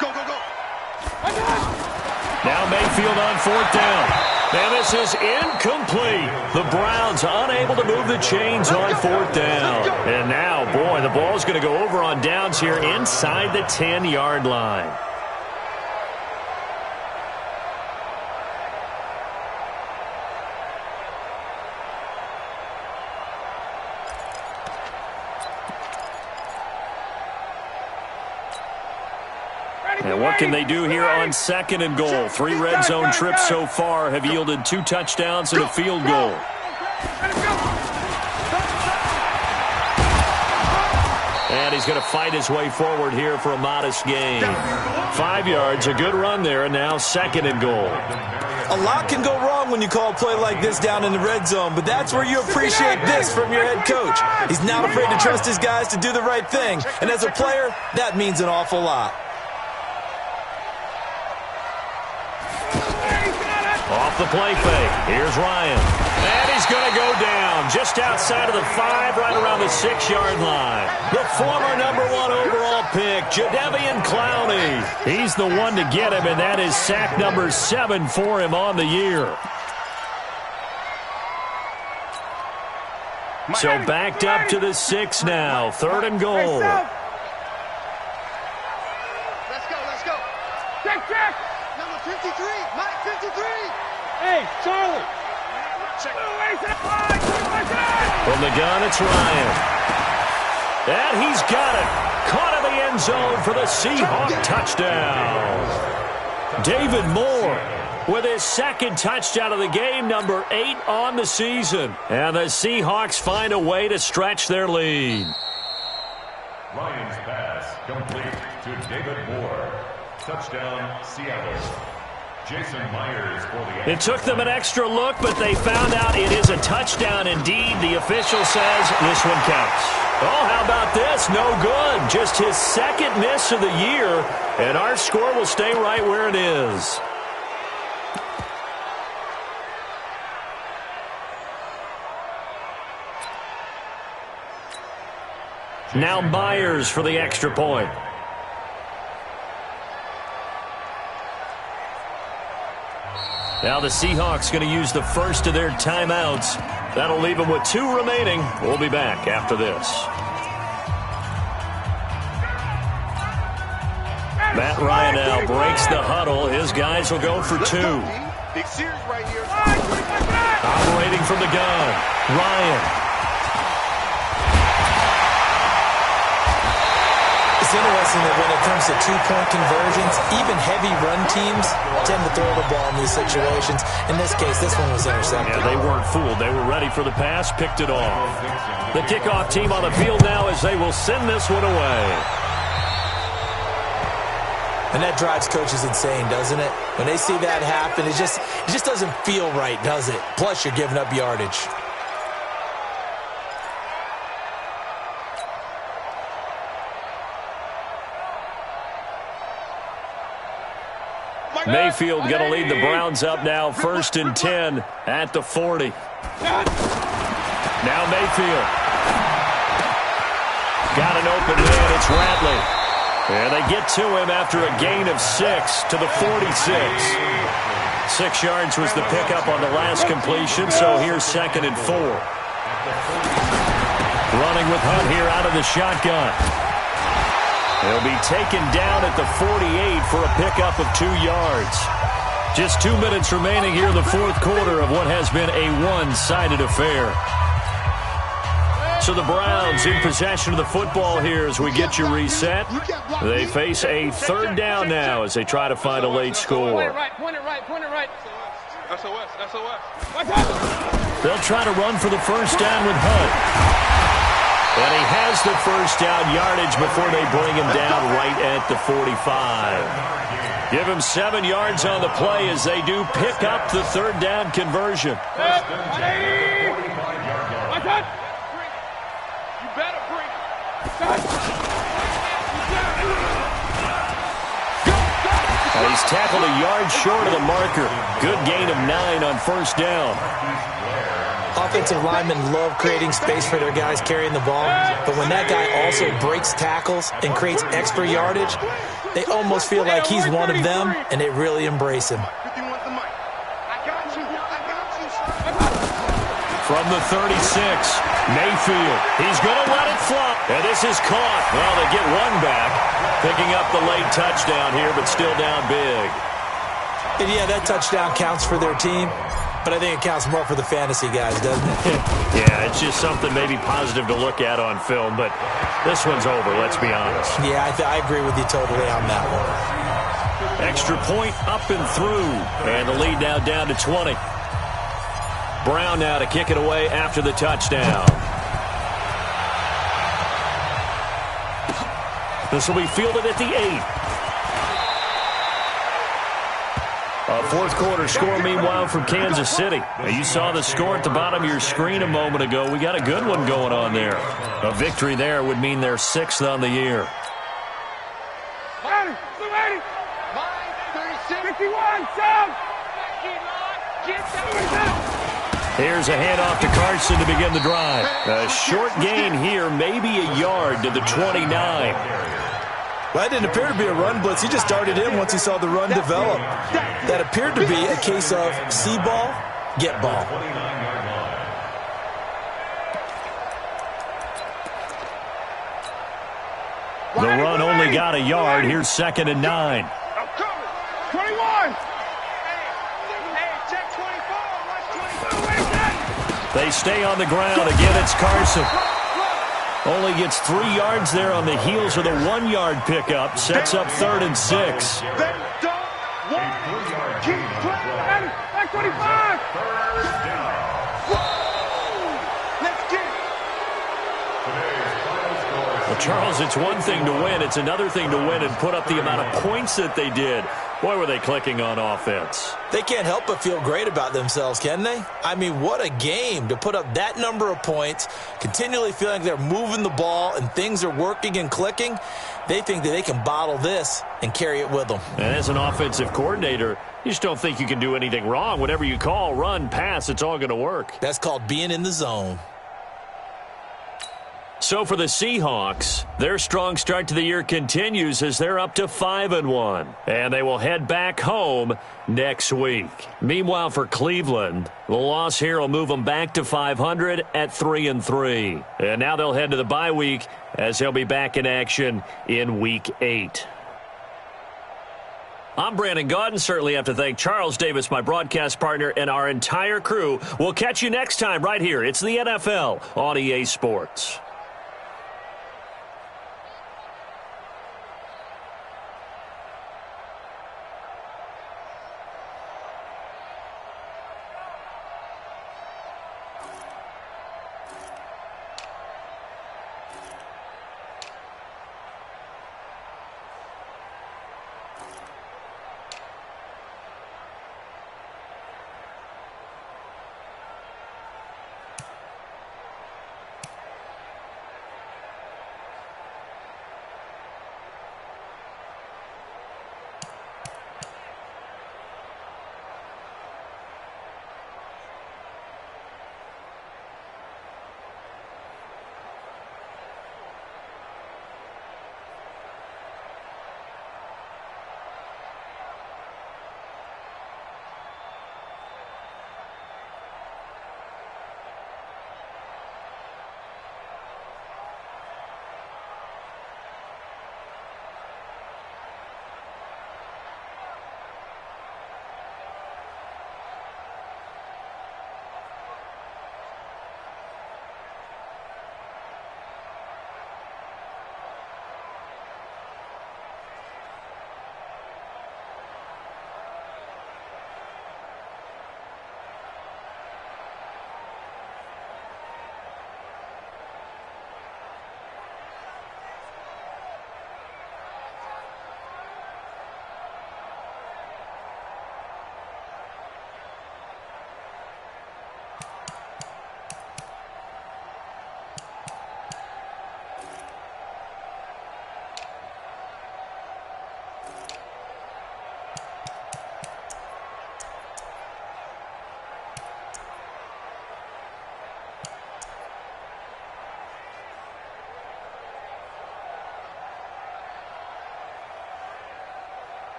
Go. What's up? Now Mayfield on 4th down. And this is incomplete. The Browns unable to move the chains on 4th down. And now, boy, the ball's going to go over on downs here inside the 10-yard line. And what can they do here on 2nd and goal? 3 red zone trips so far have yielded 2 touchdowns and a field goal. And he's going to fight his way forward here for a modest gain. 5 5 yards. A good run there, and now 2nd and goal. A lot can go wrong when you call a play like this down in the red zone, but that's where you appreciate this from your head coach. He's not afraid to trust his guys to do the right thing, and as a player, that means an awful lot. Off the play fake. Here's Ryan. And he's going to go down just outside of the 5, right around the 6-yard line. The former #1 overall pick, Jadeveon Clowney. He's the one to get him, and that is sack number 7 for him on the year. So backed up to the 6 now. 3rd and goal. Let's go. Check. Number 53, Mike 53. Hey, Charlie. Check. From the gun, it's Ryan. And he's got it. Caught in the end zone for the Seahawk touchdown. David Moore with his 2nd touchdown of the game, number 8 on the season. And the Seahawks find a way to stretch their lead. Ryan's pass complete to David Moore. Touchdown, Seattle. Jason Myers for the... It took them an extra look, but they found out it is a touchdown indeed. The official says this one counts. Oh, how about this? No good. Just his 2nd miss of the year, and our score will stay right where it is. Now Myers for the extra point. Now the Seahawks going to use the first of their timeouts. That'll leave them with 2 remaining. We'll be back after this. Matt Ryan now breaks the huddle. His guys will go for 2. Big series right here. Operating from the gun, Ryan. It's interesting that when it comes to 2-point conversions, even heavy run teams tend to throw the ball in these situations. In this case, this one was intercepted. Yeah, they weren't fooled. They were ready for the pass, picked it off. The kickoff team on the field now as they will send this one away. And that drives coaches insane, doesn't it? When they see that happen, it just doesn't feel right, does it? Plus, you're giving up yardage. Mayfield going to lead the Browns up now, 1st and 10 at the 40. Now Mayfield. Got an open man. It's Ratley. And they get to him after a gain of 6 to the 46. 6 yards was the pickup on the last completion, so here's 2nd and 4. Running with Hunt here out of the shotgun. He'll be taken down at the 48 for a pickup of 2 yards. Just 2 minutes remaining here in the 4th quarter of what has been a one-sided affair. So the Browns in possession of the football here as we get you reset. They face a 3rd down now as they try to find a late score. Point it right. SOS. They'll try to run for the 1st down with Hunt. And he has the 1st down yardage before they bring him down right at the 45. Give him 7 yards on the play as they do pick up the 3rd down conversion. You better bring it. He's tackled a yard short of the marker. Good gain of 9 on 1st down. Offensive linemen love creating space for their guys carrying the ball, but when that guy also breaks tackles and creates extra yardage, they almost feel like he's one of them, and they really embrace him. From the 36, Mayfield. He's going to let it fly. And this is caught. Well, they get one back, picking up the late touchdown here, but still down big. And yeah, that touchdown counts for their team, but I think it counts more for the fantasy guys, doesn't it? Yeah, it's just something maybe positive to look at on film, but this one's over, let's be honest. Yeah, I agree with you totally on that one. Extra point up and through, and the lead now down to 20. Brown now to kick it away after the touchdown. This will be fielded at the 8. A fourth quarter score, meanwhile, from Kansas City. Now, you saw the score at the bottom of your screen a moment ago. We got a good one going on there. A victory there would mean they're 6th on the year. 51, Sam! Here's a handoff to Carson to begin the drive. A short gain here, maybe a yard to the 29. Well, that didn't appear to be a run blitz. He just darted in once he saw the run develop. That appeared to be a case of see ball, get ball. The run only got a yard. Here's 2nd and 9. 21! They stay on the ground. Again, it's Carson. Only gets 3 yards there on the heels of the 1-yard pickup. Sets up 3rd and 6. Back 25! Well, Charles, it's one thing to win. It's another thing to win and put up the amount of points that they did. Boy, were they clicking on offense. They can't help but feel great about themselves, can they? I mean, what a game to put up that number of points, continually feeling like they're moving the ball and things are working and clicking. They think that they can bottle this and carry it with them. And as an offensive coordinator, you just don't think you can do anything wrong. Whatever you call, run, pass, it's all going to work. That's called being in the zone. So for the Seahawks, their strong start to the year continues as they're up to 5-1. And they will head back home next week. Meanwhile, for Cleveland, the loss here will move them back to 500 at 3-3. And now they'll head to the bye week as they'll be back in action in Week 8. I'm Brandon Gaudin. Certainly have to thank Charles Davis, my broadcast partner, and our entire crew. We'll catch you next time right here. It's the NFL on EA Sports.